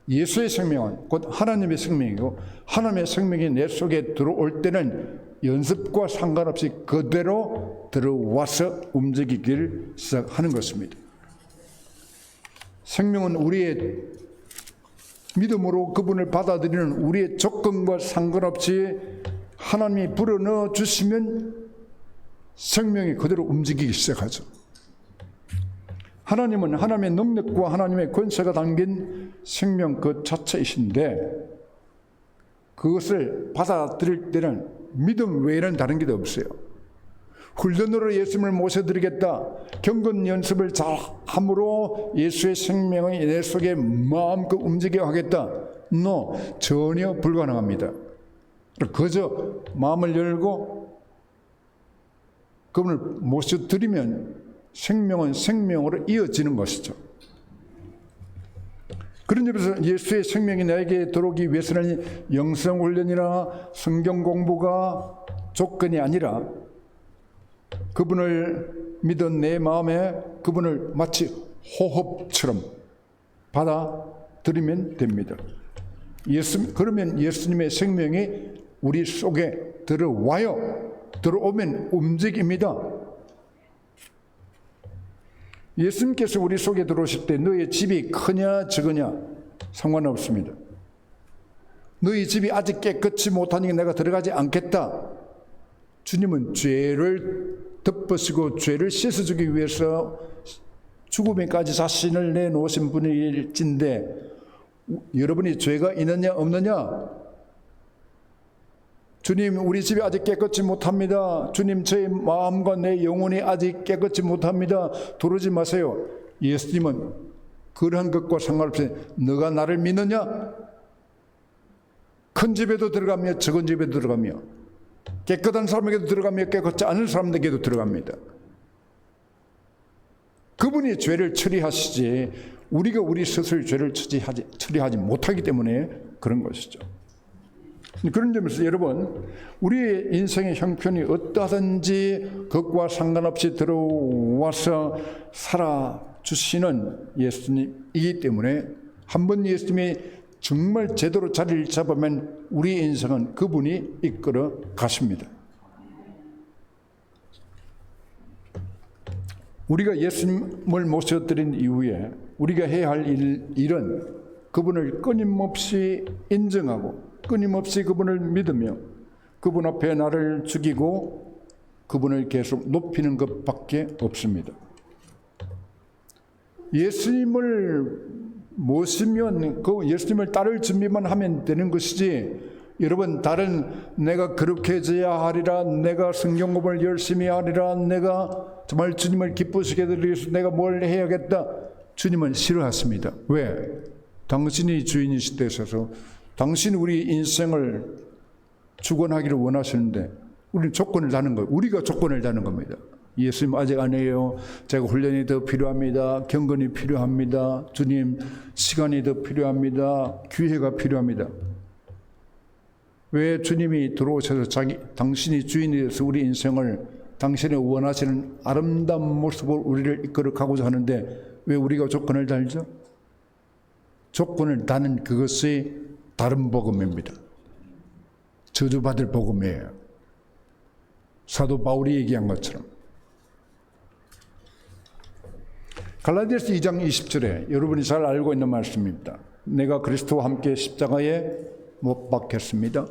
예수의 생명은 곧 하나님의 생명이고 하나님의 생명이 내 속에 들어올 때는 연습과 상관없이 그대로 들어와서 움직이기를 시작하는 것입니다. 생명은 우리의 믿음으로 그분을 받아들이는 우리의 조건과 상관없이 하나님이 불어넣어 주시면 생명이 그대로 움직이기 시작하죠. 하나님은 하나님의 능력과 하나님의 권세가 담긴 생명 그 자체이신데 그것을 받아들일 때는 믿음 외에는 다른 게 없어요. 훈련으로 예수님을 모셔드리겠다. 경건 연습을 잘 함으로 예수의 생명이 내 속에 마음껏 움직여 하겠다. No, 전혀 불가능합니다. 그저 마음을 열고 그분을 모셔드리면 생명은 생명으로 이어지는 것이죠. 그런 점에서 예수의 생명이 나에게 들어오기 위해서는 영성훈련이나 성경 공부가 조건이 아니라 그분을 믿은 내 마음에 그분을 마치 호흡처럼 받아들이면 됩니다. 그러면 예수님의 생명이 우리 속에 들어와요. 들어오면 움직입니다. 예수님께서 우리 속에 들어오실 때 너의 집이 크냐 적으냐 상관없습니다. 너희 집이 아직 깨끗이 못하니까 내가 들어가지 않겠다. 주님은 죄를 덮으시고 죄를 씻어주기 위해서 죽음에까지 자신을 내놓으신 분일진데 여러분이 죄가 있느냐 없느냐? 주님, 우리 집이 아직 깨끗이 못합니다. 주님, 제 마음과 내 영혼이 아직 깨끗이 못합니다. 두려지 마세요. 예수님은 그러한 것과 상관없이 너가 나를 믿느냐? 큰 집에도 들어가며 적은 집에도 들어가며 깨끗한 사람에게도 들어가며 깨끗지 않은 사람에게도 들어갑니다. 그분이 죄를 처리하시지 우리가 우리 스스로 죄를 처리하지 못하기 때문에 그런 것이죠. 그런 점에서 여러분, 우리의 인생의 형편이 어떠하든지 그것과 상관없이 들어와서 살아주시는 예수님이기 때문에 한번 예수님이 정말 제대로 자리를 잡으면 우리의 인생은 그분이 이끌어 가십니다. 우리가 예수님을 모셔드린 이후에 우리가 해야 할 일은 그분을 끊임없이 인정하고 끊임없이 그분을 믿으며 그분 앞에 나를 죽이고 그분을 계속 높이는 것밖에 없습니다. 예수님을 모시면 그 예수님을 따를 준비만 하면 되는 것이지 여러분, 다른 내가 그렇게져야 하리라, 내가 성경 공부를 열심히 하리라, 내가 정말 주님을 기쁘시게 하기 위해서 내가 뭘 해야겠다, 주님은 싫어하십니다. 왜? 당신이 주인이실 때 있어서 당신이 우리 인생을 주관하기를 원하시는데 우리는 조건을 다는 거예요. 우리가 조건을 다는 겁니다. 예수님 아직 안 해요. 제가 훈련이 더 필요합니다. 경건이 필요합니다. 주님 시간이 더 필요합니다. 기회가 필요합니다. 왜 주님이 들어오셔서 당신이 주인이 되어서 우리 인생을 당신의 원하시는 아름다운 모습으로 우리를 이끌어가고자 하는데 왜 우리가 조건을 달죠? 조건을 다는 그것이 다른 복음입니다. 저주받을 복음이에요. 사도 바울이 얘기한 것처럼. 갈라디아서 2장 20절에 여러분이 잘 알고 있는 말씀입니다. 내가 그리스도와 함께 십자가에 못 박혔습니다.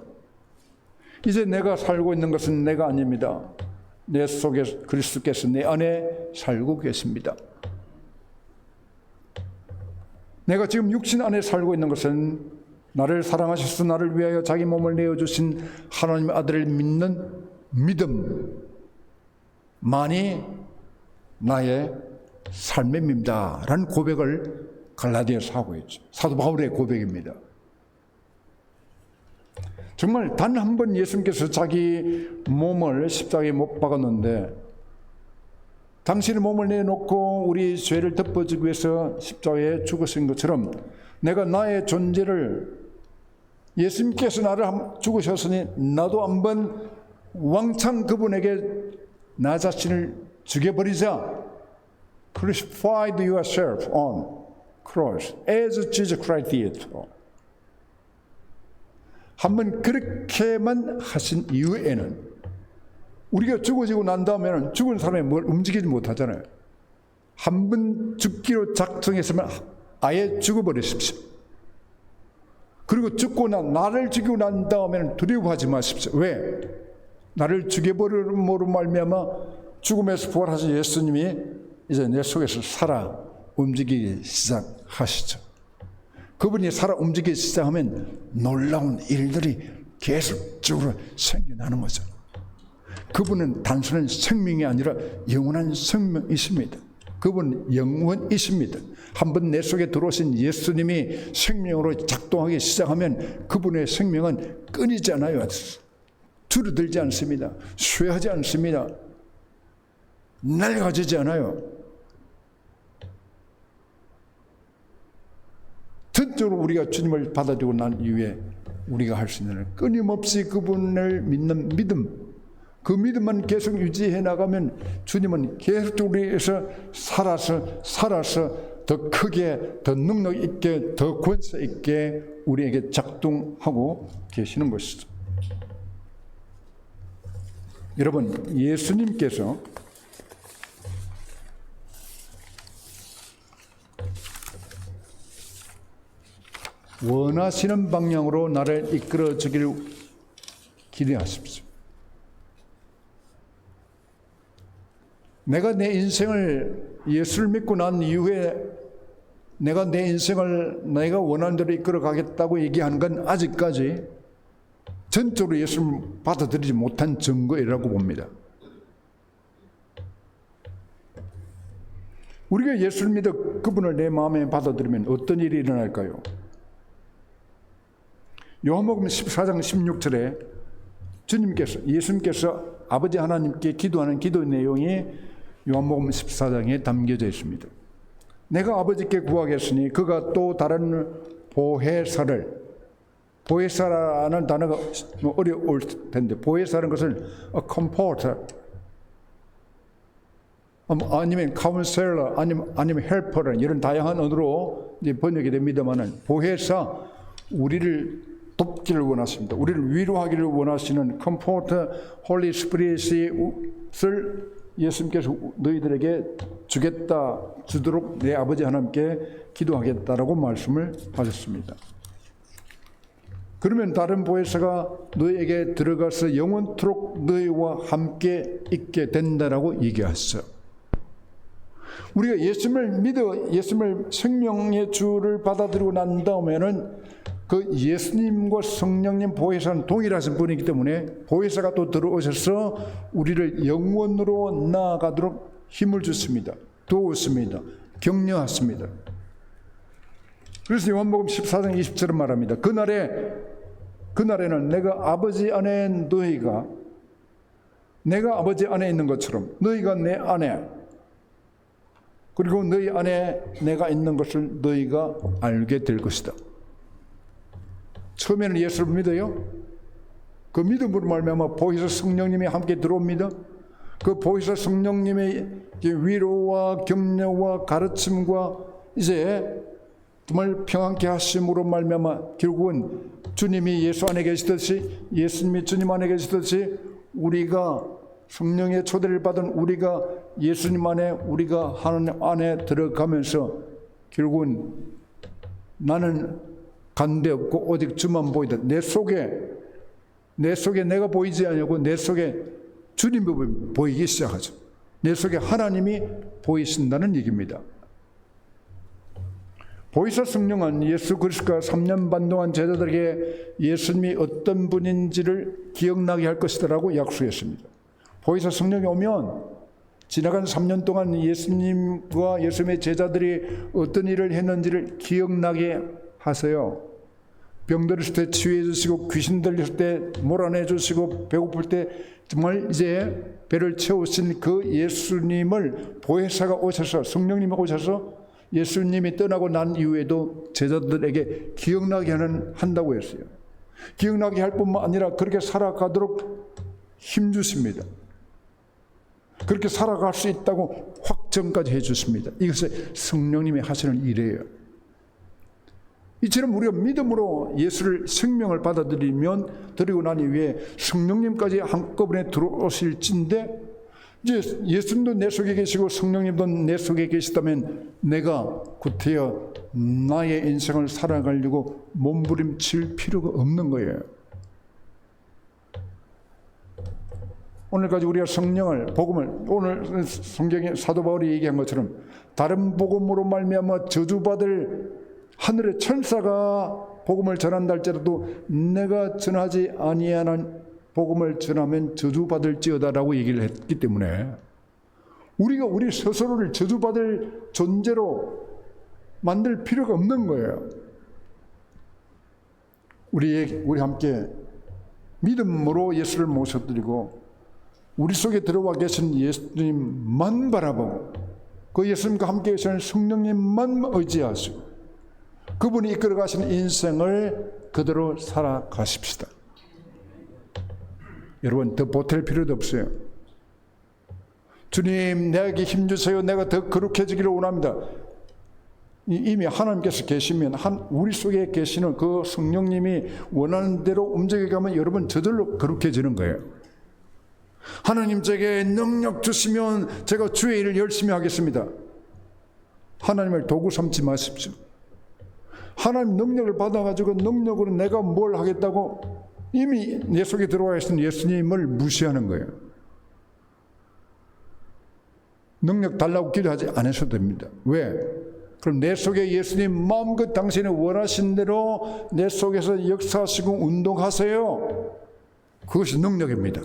이제 내가 살고 있는 것은 내가 아닙니다. 내 속에 그리스도께서 내 안에 살고 계십니다. 내가 지금 육신 안에 살고 있는 것은 나를 사랑하셔서 나를 위하여 자기 몸을 내어주신 하나님의 아들을 믿는 믿음만이 나의 삶입니다. 라는 고백을 갈라디아서 하고 있죠. 사도 바울의 고백입니다. 정말 단 한 번 예수님께서 자기 몸을 십자가에 못 박았는데 당신의 몸을 내놓고 우리 죄를 덮어주기 위해서 십자가에 죽으신 것처럼 내가 나의 존재를 예수님께서 나를 죽으셨으니 나도 한번 왕창 그분에게 나 자신을 죽여버리자. Crucified yourself on cross as Jesus Christ did. 한번 그렇게만 하신 이후에는 우리가 죽어지고 난 다음에는 죽은 사람이 뭘 움직이지 못하잖아요. 한 번 죽기로 작정했으면 아예 죽어버리십시오. 그리고 나를 죽이고 난 다음에는 두려워하지 마십시오. 왜? 나를 죽여버림으로 말미암아 죽음에서 부활하신 예수님이 이제 내 속에서 살아 움직이기 시작하시죠. 그분이 살아 움직이기 시작하면 놀라운 일들이 계속적으로 생겨나는 거죠. 그분은 단순한 생명이 아니라 영원한 생명이십니다. 그분은 영원이십니다. 한번 내 속에 들어오신 예수님이 생명으로 작동하기 시작하면 그분의 생명은 끊이지 않아요. 줄어들지 않습니다. 쇠하지 않습니다. 낡아지지 않아요. 전적으로 우리가 주님을 받아들이고 난 이후에 우리가 할 수 있는 끊임없이 그분을 믿는 믿음, 그 믿음만 계속 유지해 나가면 주님은 계속 우리에서 살아서 더 크게, 더 능력 있게, 더 권세 있게 우리에게 작동하고 계시는 것이죠. 여러분, 예수님께서 원하시는 방향으로 나를 이끌어 주기를 기대하십시오. 내가 내 인생을 예수를 믿고 난 이후에 내가 내 인생을 내가 원하는 대로 이끌어 가겠다고 얘기하는 건 아직까지 전적으로 예수를 받아들이지 못한 증거이라고 봅니다. 우리가 예수를 믿어 그분을 내 마음에 받아들이면 어떤 일이 일어날까요? 요한복음 14장 16절에 예수님께서 아버지 하나님께 기도하는 기도 내용이 요한복음 14장에 담겨져 있습니다. 내가 아버지께 구하겠으니 그가 또 다른 보혜사라는 단어가 어려울 텐데 보혜사라는 것을 comforter 아니면 counselor 아니면 helper 이런 다양한 언어로 이제 번역이 됩니다만은 보혜사 우리를 돕기를 원하십니다. 우리를 위로하기를 원하시는 comforter Holy Spirit을 예수님께서 너희들에게 주도록 내 아버지 하나님께 기도하겠다라고 말씀을 하셨습니다. 그러면 다른 보혜사가 너희에게 들어가서 영원토록 너희와 함께 있게 된다라고 얘기하셨어요. 우리가 예수님을 믿어 예수님을 생명의 주를 받아들이고 난 다음에는 그 예수님과 성령님 보혜사는 동일하신 분이기 때문에 보혜사가 또 들어오셔서 우리를 영원으로 나아가도록 힘을 주십니다. 도우십니다. 격려하십니다. 그래서 요한복음 14장 20절은 말합니다. 그날에는 내가 아버지 안에 내가 아버지 안에 있는 것처럼 너희가 내 안에, 그리고 너희 안에 내가 있는 것을 너희가 알게 될 것이다. 처음에는 예수를 믿어요. 그 믿음으로 말미암아 보혜사 성령님이 함께 들어옵니다. 그 보혜사 성령님의 위로와 격려와 가르침과 이제 정말 평안케 하심으로 말미암아 결국은 주님이 예수 안에 계시듯이, 예수님이 주님 안에 계시듯이, 우리가 성령의 초대를 받은 우리가 예수님 안에, 우리가 하나님 안에 들어가면서 결국은 나는 간데 없고 오직 주만 보이다. 내 속에 내가 보이지 않고 내 속에 주님이 보이기 시작하죠. 내 속에 하나님이 보이신다는 얘기입니다. 보혜사 성령은 예수 그리스도가 3년 반 동안 제자들에게 예수님이 어떤 분인지를 기억나게 할 것이라고 약속했습니다. 보혜사 성령이 오면 지나간 3년 동안 예수님과 예수님의 제자들이 어떤 일을 했는지를 기억나게 하세요. 병들었을 때 치유해 주시고, 귀신 들렸을 때 몰아내 주시고, 배고플 때 정말 이제 배를 채우신 그 예수님을 보혜사가 오셔서, 성령님이 오셔서 예수님이 떠나고 난 이후에도 제자들에게 기억나게 한다고 했어요. 기억나게 할 뿐만 아니라 그렇게 살아가도록 힘주십니다. 그렇게 살아갈 수 있다고 확정까지 해주십니다. 이것이 성령님이 하시는 일이에요. 이처럼 우리가 믿음으로 예수를 생명을 받아들이면, 드리고 난 이후에 성령님까지 한꺼번에 들어오실진데, 이제 예수님도 내 속에 계시고 성령님도 내 속에 계시다면 내가 구태여 나의 인생을 살아가려고 몸부림칠 필요가 없는 거예요. 오늘까지 우리가 성령을, 복음을, 오늘 성경에 사도 바울이 얘기한 것처럼 다른 복음으로 말미암아 저주받을 하늘의 천사가 복음을 전한다 할지라도 내가 전하지 아니하는 복음을 전하면 저주받을지어다라고 얘기를 했기 때문에 우리가 우리 스스로를 저주받을 존재로 만들 필요가 없는 거예요. 우리 함께 믿음으로 예수를 모셔드리고 우리 속에 들어와 계신 예수님만 바라보고 그 예수님과 함께 계시는 성령님만 의지하시고 그분이 이끌어 가시는 인생을 그대로 살아가십시다. 여러분, 더 보탤 필요도 없어요. 주님, 내게 힘주세요. 내가 더 거룩해지기를 원합니다. 이미 하나님께서 계시면 우리 속에 계시는 그 성령님이 원하는 대로 움직여가면 여러분 저절로 거룩해지는 거예요. 하나님 제게 능력 주시면 제가 주의 일을 열심히 하겠습니다. 하나님을 도구 삼지 마십시오. 하나님 능력을 받아가지고 능력으로 내가 뭘 하겠다고 이미 내 속에 들어와 계신 예수님을 무시하는 거예요. 능력 달라고 기도하지 않으셔도 됩니다. 왜? 그럼 내 속에 예수님 마음껏 당신이 원하신 대로 내 속에서 역사하시고 운동하세요. 그것이 능력입니다.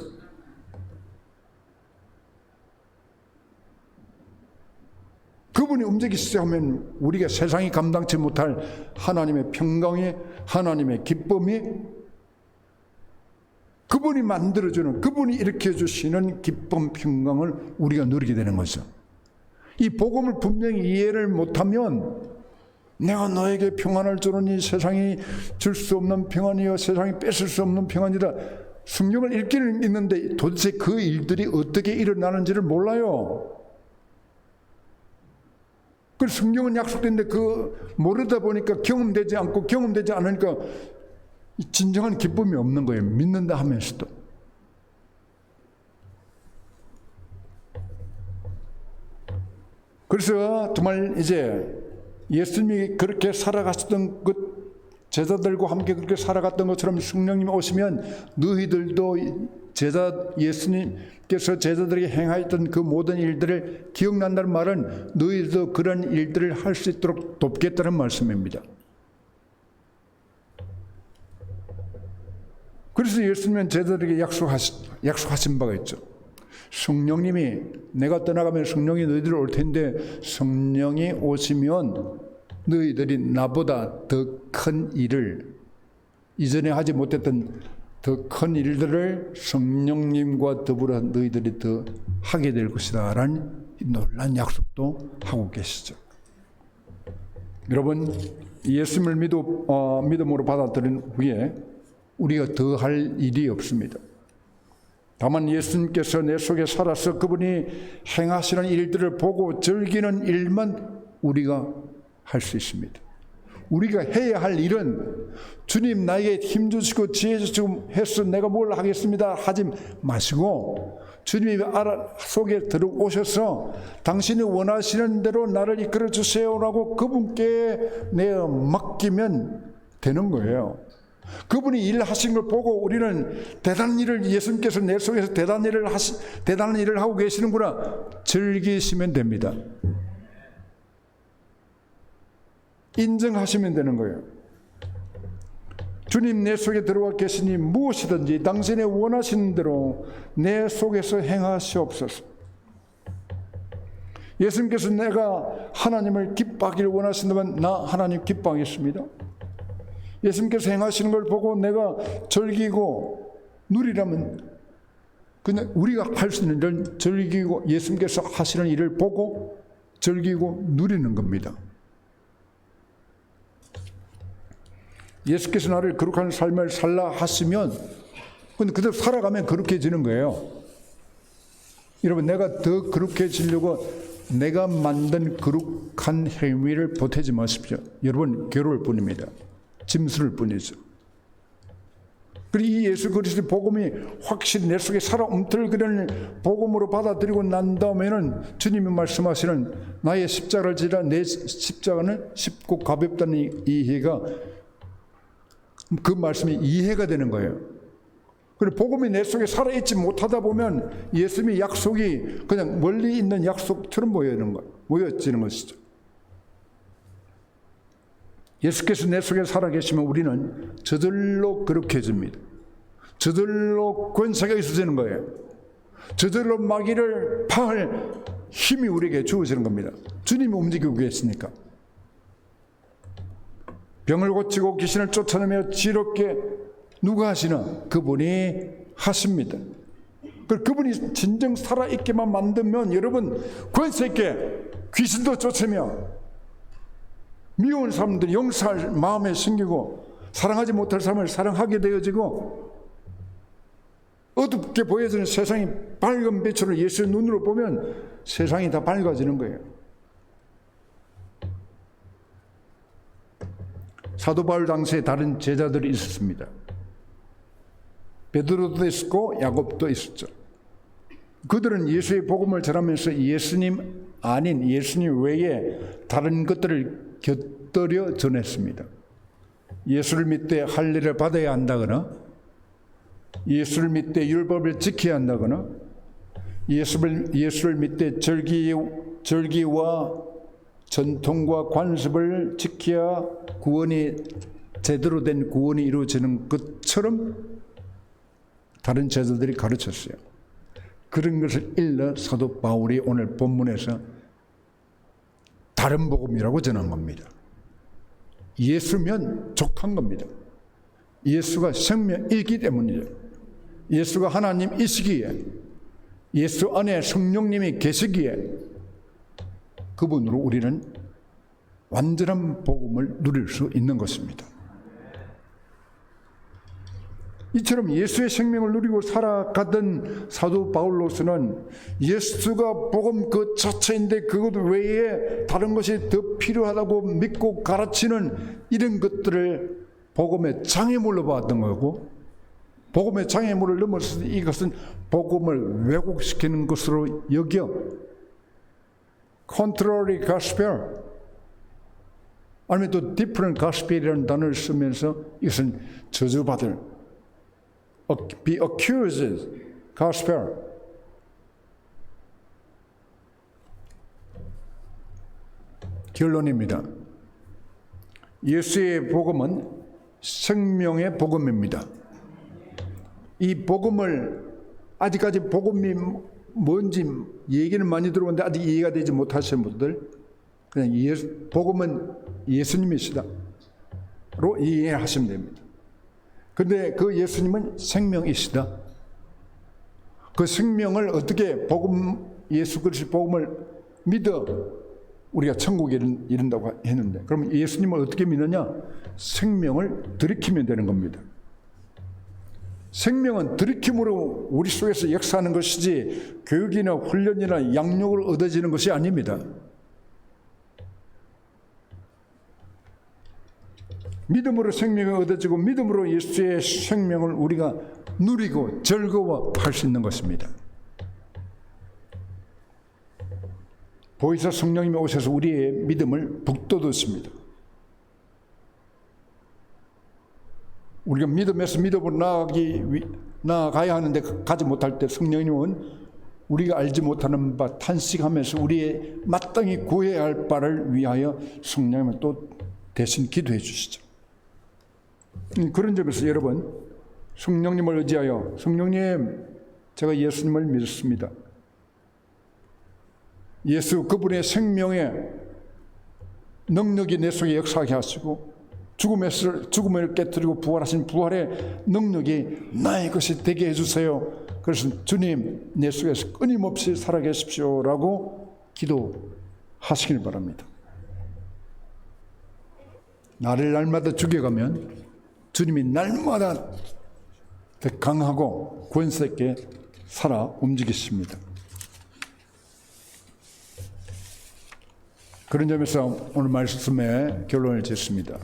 그분이 움직이기 시작하면 우리가 세상이 감당치 못할 하나님의 평강이, 하나님의 기쁨이, 그분이 만들어주는, 그분이 일으켜주시는 기쁨, 평강을 우리가 누리게 되는 거죠. 이 복음을 분명히 이해를 못하면 내가 너에게 평안을 주노니 세상이 줄 수 없는 평안이요 세상이 뺏을 수 없는 평안이다. 성경을 읽기는 읽는데 도대체 그 일들이 어떻게 일어나는지를 몰라요. 그 성경은 약속된데 모르다 보니까 경험되지 않으니까 진정한 기쁨이 없는 거예요. 믿는다 하면서도. 그래서 정말 이제 예수님이 그렇게 살아갔던 제자들과 함께 그렇게 살아갔던 것처럼 성령님이 오시면 너희들도 예수님께서 제자들에게 행하였던 그 모든 일들을 기억난다는 말은 너희도 그런 일들을 할 수 있도록 돕겠다는 말씀입니다. 그래서 예수님은 제자들에게 약속하신 바가 있죠. 성령님이 내가 떠나가면 성령이 너희들 올 텐데 성령이 오시면 너희들이 나보다 더 큰 일을 이전에 하지 못했던 더 큰 일들을 성령님과 더불어 너희들이 더 하게 될 것이다 라는 놀라운 약속도 하고 계시죠. 여러분 예수님을 믿음으로 받아들인 후에 우리가 더 할 일이 없습니다. 다만 예수님께서 내 속에 살아서 그분이 행하시는 일들을 보고 즐기는 일만 우리가 할 수 있습니다. 우리가 해야 할 일은 주님 나에게 힘 주시고 지혜 주시고 해서 내가 뭘 하겠습니다 하지 마시고 주님이 속에 들어오셔서 당신이 원하시는 대로 나를 이끌어 주세요라고 그분께 내어 맡기면 되는 거예요. 그분이 일하신 걸 보고 우리는 대단한 일을 예수님께서 내 속에서 대단한 일을 하고 계시는구나 즐기시면 됩니다. 인정하시면 되는 거예요. 주님 내 속에 들어와 계시니 무엇이든지 당신의 원하시는 대로 내 속에서 행하시옵소서. 예수님께서 내가 하나님을 기뻐하기를 원하신다면 나 하나님 기뻐하겠습니다. 예수님께서 행하시는 걸 보고 내가 즐기고 누리라면 그냥 우리가 할 수 있는 일을 즐기고 예수님께서 하시는 일을 보고 즐기고 누리는 겁니다. 예수께서 나를 거룩한 삶을 살라 하시면 근데 그대로 살아가면 거룩해지는 거예요. 여러분 내가 더 거룩해지려고 내가 만든 거룩한 행위를 보태지 마십시오. 여러분 괴로울 뿐입니다. 짐스러울 뿐이죠. 그리고 이 예수 그리스도의 복음이 확실히 내 속에 살아 움틀거리는 복음으로 받아들이고 난 다음에는 주님이 말씀하시는 나의 십자가를 지라 내 십자가는 쉽고 가볍다는 이해가 그 말씀이 이해가 되는 거예요. 그리고 복음이 내 속에 살아있지 못하다 보면 예수님의 약속이 그냥 멀리 있는 약속처럼 모여지는 것이죠. 예수께서 내 속에 살아계시면 우리는 저절로 거룩해집니다. 저절로 권세가 있어지는 거예요. 저절로 마귀를 파할 힘이 우리에게 주어지는 겁니다. 주님이 움직이고 계시니까. 병을 고치고 귀신을 쫓아내며 지롭게 누가 하시나? 그분이 하십니다. 그분이 진정 살아있게만 만들면 여러분 권세 있게 귀신도 쫓으며 미운 사람들이 용서할 마음에 생기고 사랑하지 못할 사람을 사랑하게 되어지고 어둡게 보여지는 세상이 밝은 빛으로 예수의 눈으로 보면 세상이 다 밝아지는 거예요. 사도 바울 당시에 다른 제자들이 있었습니다. 베드로도 있었고 야곱도 있었죠. 그들은 예수의 복음을 전하면서 예수님 아닌 예수님 외에 다른 것들을 곁들여 전했습니다. 예수를 믿되 할례를 받아야 한다거나 예수를 믿되 율법을 지켜야 한다거나 예수를 믿되 절기와 전통과 관습을 지켜야 구원이 제대로 된 구원이 이루어지는 것처럼 다른 제자들이 가르쳤어요. 그런 것을 일러 사도 바울이 오늘 본문에서 다른 복음이라고 전한 겁니다. 예수면 족한 겁니다. 예수가 생명이기 때문이죠. 예수가 하나님이시기에 예수 안에 성령님이 계시기에 그분으로 우리는 완전한 복음을 누릴 수 있는 것입니다. 이처럼 예수의 생명을 누리고 살아가던 사도 바울로서는 예수가 복음 그 자체인데 그것 외에 다른 것이 더 필요하다고 믿고 가르치는 이런 것들을 복음의 장애물로 봤던 거고 복음의 장애물을 넘어서 이것은 복음을 왜곡시키는 것으로 여겨 contrary gospel 아니면 또 different gospel이라는 단어를 쓰면서 이것은 저주받을 be accused gospel 결론입니다. 예수의 복음은 생명의 복음입니다. 이 복음을 아직까지 복음이 뭔지 얘기는 많이 들어오는데 아직 이해가 되지 못하시는 분들 그냥 복음은 예수님이시다로 이해하시면 됩니다. 그런데 그 예수님은 생명이시다. 그 생명을 어떻게 예수 그리스도의 복음을 믿어 우리가 천국에 이른다고 했는데 그러면 예수님을 어떻게 믿느냐? 생명을 들이키면 되는 겁니다. 생명은 들이킴으로 우리 속에서 역사하는 것이지 교육이나 훈련이나 양육을 얻어지는 것이 아닙니다. 믿음으로 생명이 얻어지고 믿음으로 예수의 생명을 우리가 누리고 즐거워할 수 있는 것입니다. 보혜사 성령님이 오셔서 우리의 믿음을 북돋우십니다. 우리가 믿음에서 믿음으로 나아가야 하는데 가지 못할 때 성령님은 우리가 알지 못하는 바 탄식하면서 우리의 마땅히 구해야 할 바를 위하여 성령님은 또 대신 기도해 주시죠. 그런 점에서 여러분 성령님을 의지하여 성령님 제가 예수님을 믿습니다. 예수 그분의 생명의 능력이 내 속에 역사하게 하시고 죽음을 깨뜨리고 부활하신 부활의 능력이 나의 것이 되게 해주세요. 그래서 주님 내 속에서 끊임없이 살아계십시오라고 기도하시길 바랍니다. 나를 날마다 죽여가면 주님이 날마다 더 강하고 권세 있게 살아 움직이십니다. 그런 점에서 오늘 말씀에 결론을 짓습니다.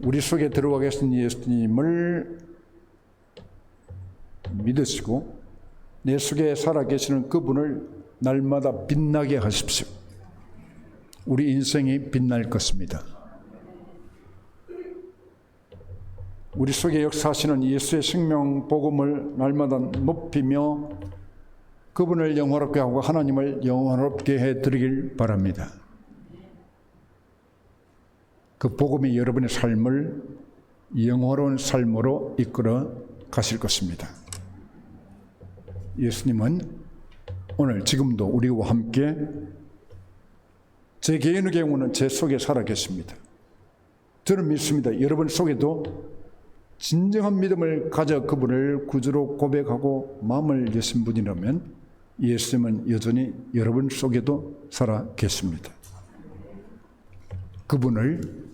우리 속에 들어와 계신 예수님을 믿으시고 내 속에 살아 계시는 그분을 날마다 빛나게 하십시오. 우리 인생이 빛날 것입니다. 우리 속에 역사하시는 예수의 생명 복음을 날마다 높이며 그분을 영화롭게 하고 하나님을 영화롭게 해드리길 바랍니다. 그 복음이 여러분의 삶을 영화로운 삶으로 이끌어 가실 것입니다. 예수님은 오늘 지금도 우리와 함께 제 개인의 경우는 제 속에 살아 계십니다. 저는 믿습니다. 여러분 속에도 진정한 믿음을 가져 그분을 구주로 고백하고 마음을 여신 분이라면 예수님은 여전히 여러분 속에도 살아 계십니다. 그분을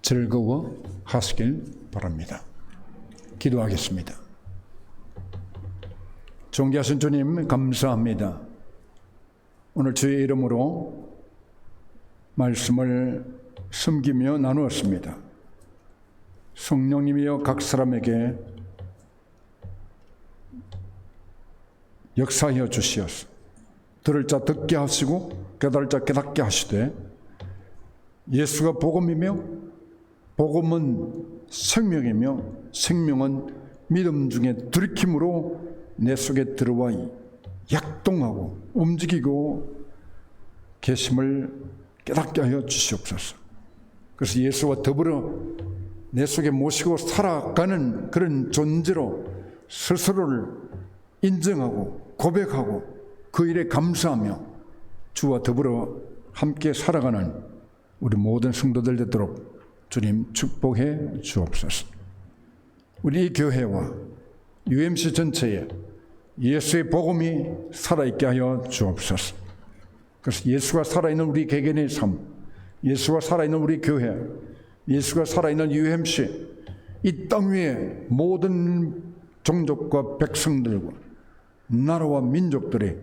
즐거워하시길 바랍니다. 기도하겠습니다. 존귀하신 주님 감사합니다. 오늘 주의 이름으로 말씀을 숨기며 나누었습니다. 성령님이여 각 사람에게 역사하여 주시옵소서. 들을 자 듣게 하시고 깨달을 자 깨닫게 하시되 예수가 복음이며 복음은 생명이며 생명은 믿음 중에 들이킴으로 내 속에 들어와 약동하고 움직이고 계심을 깨닫게 하여 주시옵소서. 그래서 예수와 더불어 내 속에 모시고 살아가는 그런 존재로 스스로를 인정하고 고백하고 그 일에 감사하며 주와 더불어 함께 살아가는 우리 모든 성도들 되도록 주님 축복해 주옵소서. 우리 이 교회와 UMC 전체에 예수의 복음이 살아있게 하여 주옵소서. 그래서 예수가 살아있는 우리 개개인의 삶, 예수가 살아있는 우리 교회, 예수가 살아있는 UMC, 이 땅 위에 모든 종족과 백성들과 나라와 민족들이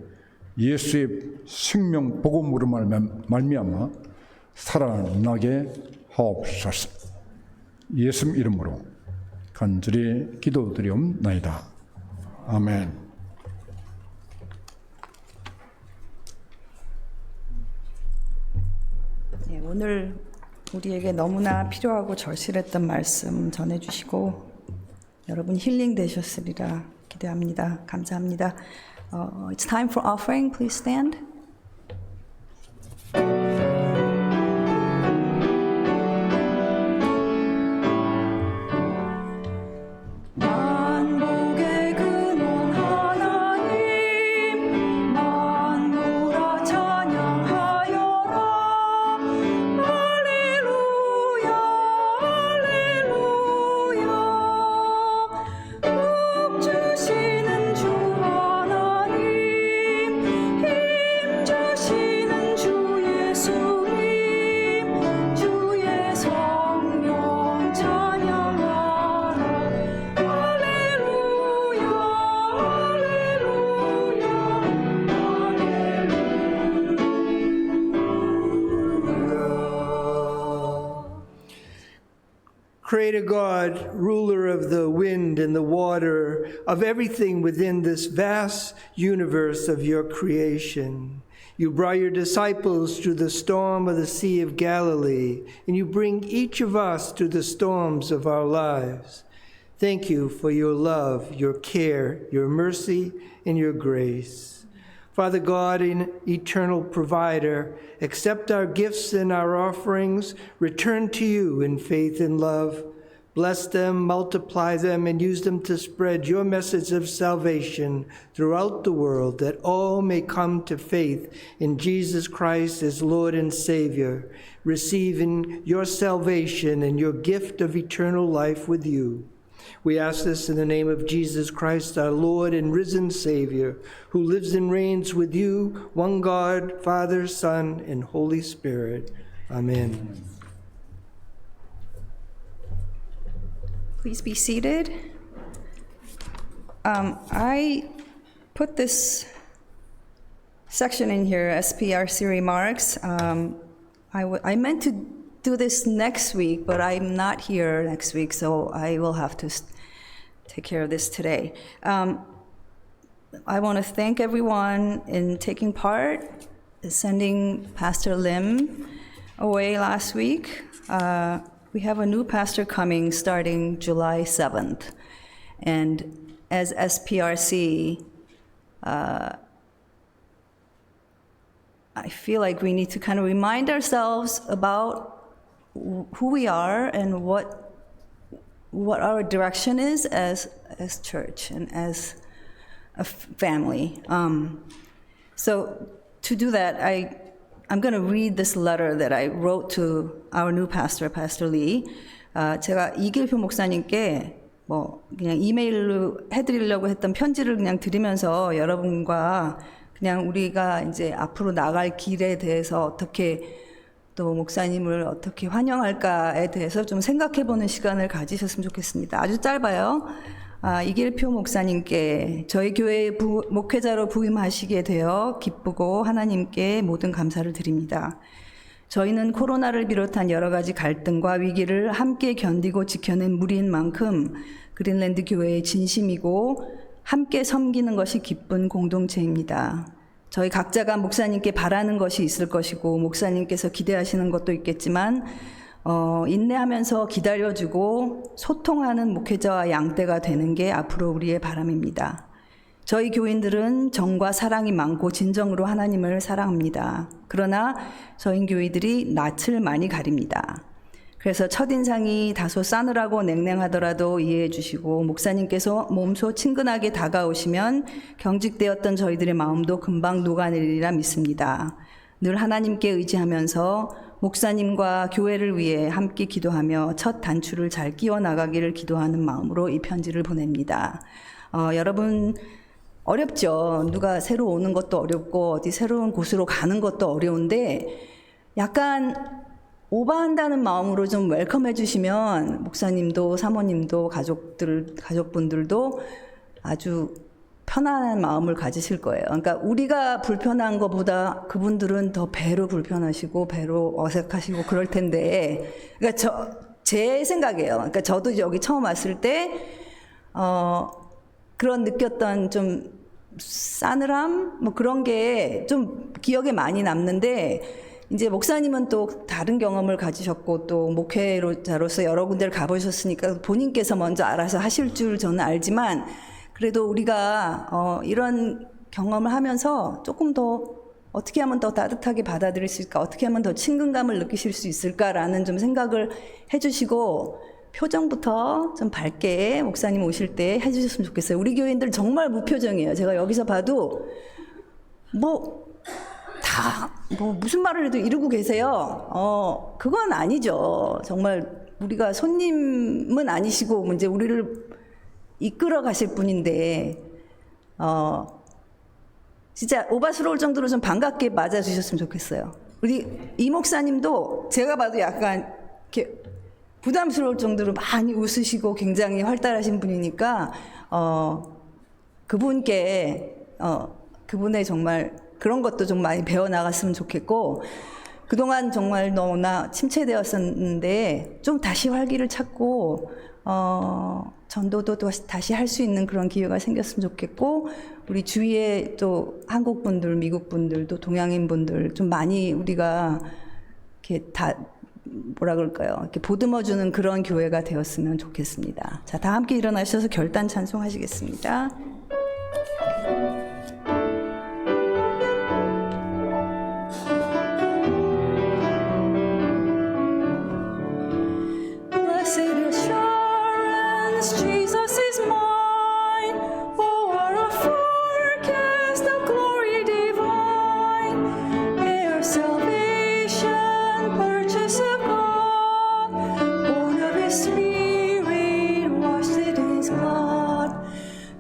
예수의 생명 복음으로 말미암아 살아나게 하옵소서. 예수 이름으로 간절히 기도드리옵나이다. 아멘. 네, 오늘 우리에게 너무나 필요하고 절실했던 말씀 전해주시고 여러분 힐링 되셨으리라 기대합니다. 감사합니다. It's time for offering. Please stand. Creator God, ruler of the wind and the water, of everything within this vast universe of your creation. You brought your disciples through the storm of the Sea of Galilee, and you bring each of us through the storms of our lives. Thank you for your love, your care, your mercy, and your grace. Father God, an eternal provider, accept our gifts and our offerings, return to you in faith and love. Bless them, multiply them, and use them to spread your message of salvation throughout the world, that all may come to faith in Jesus Christ as Lord and Savior, receiving your salvation and your gift of eternal life with you. We ask this in the name of Jesus Christ, our Lord and risen Savior, who lives and reigns with you, one God, Father, Son, and Holy Spirit. Amen. Please be seated. I put this section in here, SPRC remarks. I meant to do this next week, but I'm not here next week, so I will have to take care of this today. I want to thank everyone in taking part, sending Pastor Lim away last week. We have a new pastor coming starting July 7th. And as SPRC, I feel like we need to kind of remind ourselves about who we are and what our direction is as church and as a family. So to do that, I'm going to read this letter that I wrote to our new pastor, Pastor Lee. 제가 이길표 목사님께 그냥 이메일로 해드리려고 했던 편지를 그냥 드리면서 여러분과 그냥 우리가 이제 앞으로 나갈 길에 대해서 어떻게 또 목사님을 어떻게 환영할까에 대해서 좀 생각해보는 시간을 가지셨으면 좋겠습니다. 아주 짧아요. 이길표 목사님께 저희 교회의 목회자로 부임하시게 되어 기쁘고 하나님께 모든 감사를 드립니다. 저희는 코로나를 비롯한 여러 가지 갈등과 위기를 함께 견디고 지켜낸 무리인 만큼 그린랜드 교회의 진심이고 함께 섬기는 것이 기쁜 공동체입니다. 저희 각자가 목사님께 바라는 것이 있을 것이고 목사님께서 기대하시는 것도 있겠지만 인내하면서 기다려주고 소통하는 목회자와 양떼가 되는 게 앞으로 우리의 바람입니다. 저희 교인들은 정과 사랑이 많고 진정으로 하나님을 사랑합니다. 그러나 저희 교인들이 낯을 많이 가립니다. 그래서 첫인상이 다소 싸늘하고 냉랭하더라도 이해해 주시고 목사님께서 몸소 친근하게 다가오시면 경직되었던 저희들의 마음도 금방 녹아내리리라 믿습니다. 늘 하나님께 의지하면서 목사님과 교회를 위해 함께 기도하며 첫 단추를 잘 끼워나가기를 기도하는 마음으로 이 편지를 보냅니다. 여러분 어렵죠. 누가 새로 오는 것도 어렵고 어디 새로운 곳으로 가는 것도 어려운데 약간 오버한다는 마음으로 좀 웰컴해 주시면 목사님도 사모님도 가족분들도 아주 편안한 마음을 가지실 거예요. 그러니까 우리가 불편한 것보다 그분들은 더 배로 불편하시고 배로 어색하시고 그럴 텐데, 그러니까 제 생각이에요. 그러니까 저도 여기 처음 왔을 때 그런 느꼈던 좀 싸늘함 뭐 그런 게 좀 기억에 많이 남는데. 이제 목사님은 또 다른 경험을 가지셨고 또 목회자로서 여러 군데를 가보셨으니까 본인께서 먼저 알아서 하실 줄 저는 알지만 그래도 우리가 이런 경험을 하면서 조금 더 어떻게 하면 더 따뜻하게 받아들일 수 있을까, 어떻게 하면 더 친근감을 느끼실 수 있을까라는 좀 생각을 해주시고 표정부터 좀 밝게 목사님 오실 때 해주셨으면 좋겠어요. 우리 교인들 정말 무표정이에요. 제가 여기서 봐도 무슨 말을 해도 이러고 계세요. 그건 아니죠. 정말 우리가 손님은 아니시고 이제 우리를 이끌어 가실 분인데 진짜 오바스러울 정도로 좀 반갑게 맞아주셨으면 좋겠어요. 우리 이 목사님도 제가 봐도 약간 이렇게 부담스러울 정도로 많이 웃으시고 굉장히 활달하신 분이니까 그분께 그분의 정말 그런 것도 좀 많이 배워나갔으면 좋겠고 그동안 정말 너무나 침체되었었는데 좀 다시 활기를 찾고 전도도 다시 할 수 있는 그런 기회가 생겼으면 좋겠고 우리 주위에 또 한국 분들, 미국 분들도 동양인 분들 좀 많이 우리가 이렇게 다 뭐라 그럴까요? 이렇게 보듬어주는 그런 교회가 되었으면 좋겠습니다. 자, 다 함께 일어나셔서 결단 찬송하시겠습니다. Blessed assurance, Jesus is mine. Oh, what a forecast of glory divine. Heir of salvation, purchase of God, born of His Spirit, washed in His blood.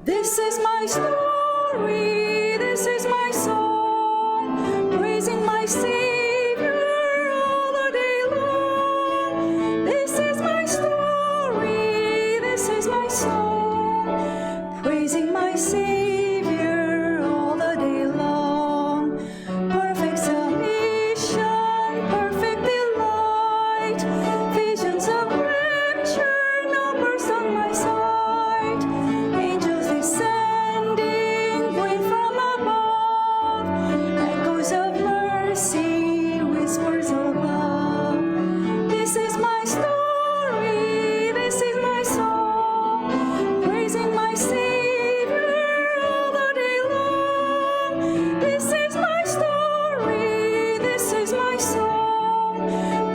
This is my story, this is my song, praising my Savior all the day long. This is my story, this is my song, praising my Savior all the day long. Perfect salvation, perfect delight, visions of rapture, numbers on my sight, angels descending, going from above, echoes of mercy, whispers of love. This is my story, this is my song, praising my Savior all the day long. This is my story, this is my song,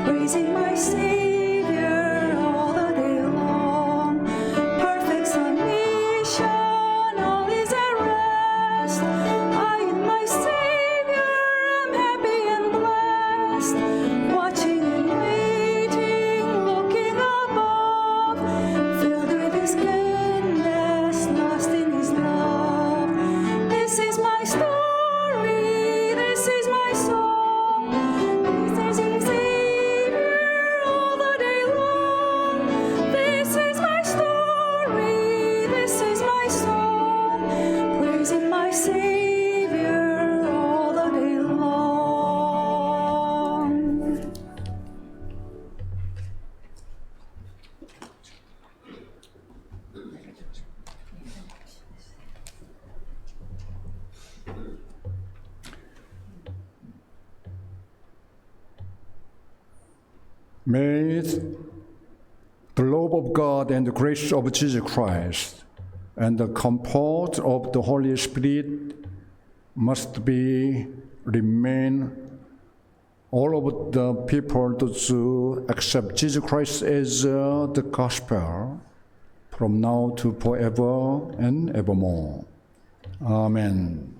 praising my Savior all the day long. Perfect submission, all is at rest. I in my Savior am happy and blessed, watching and waiting, looking above, filled with His goodness, lost in His love. This is my story, this is my song, praising Savior all the day long. This is my story, this is my song, praising my Savior all the day long. May the love of God and the grace of Jesus Christ and the comfort of the Holy Spirit must be remain all of the people to accept Jesus Christ as the gospel from now to forever and evermore. Amen.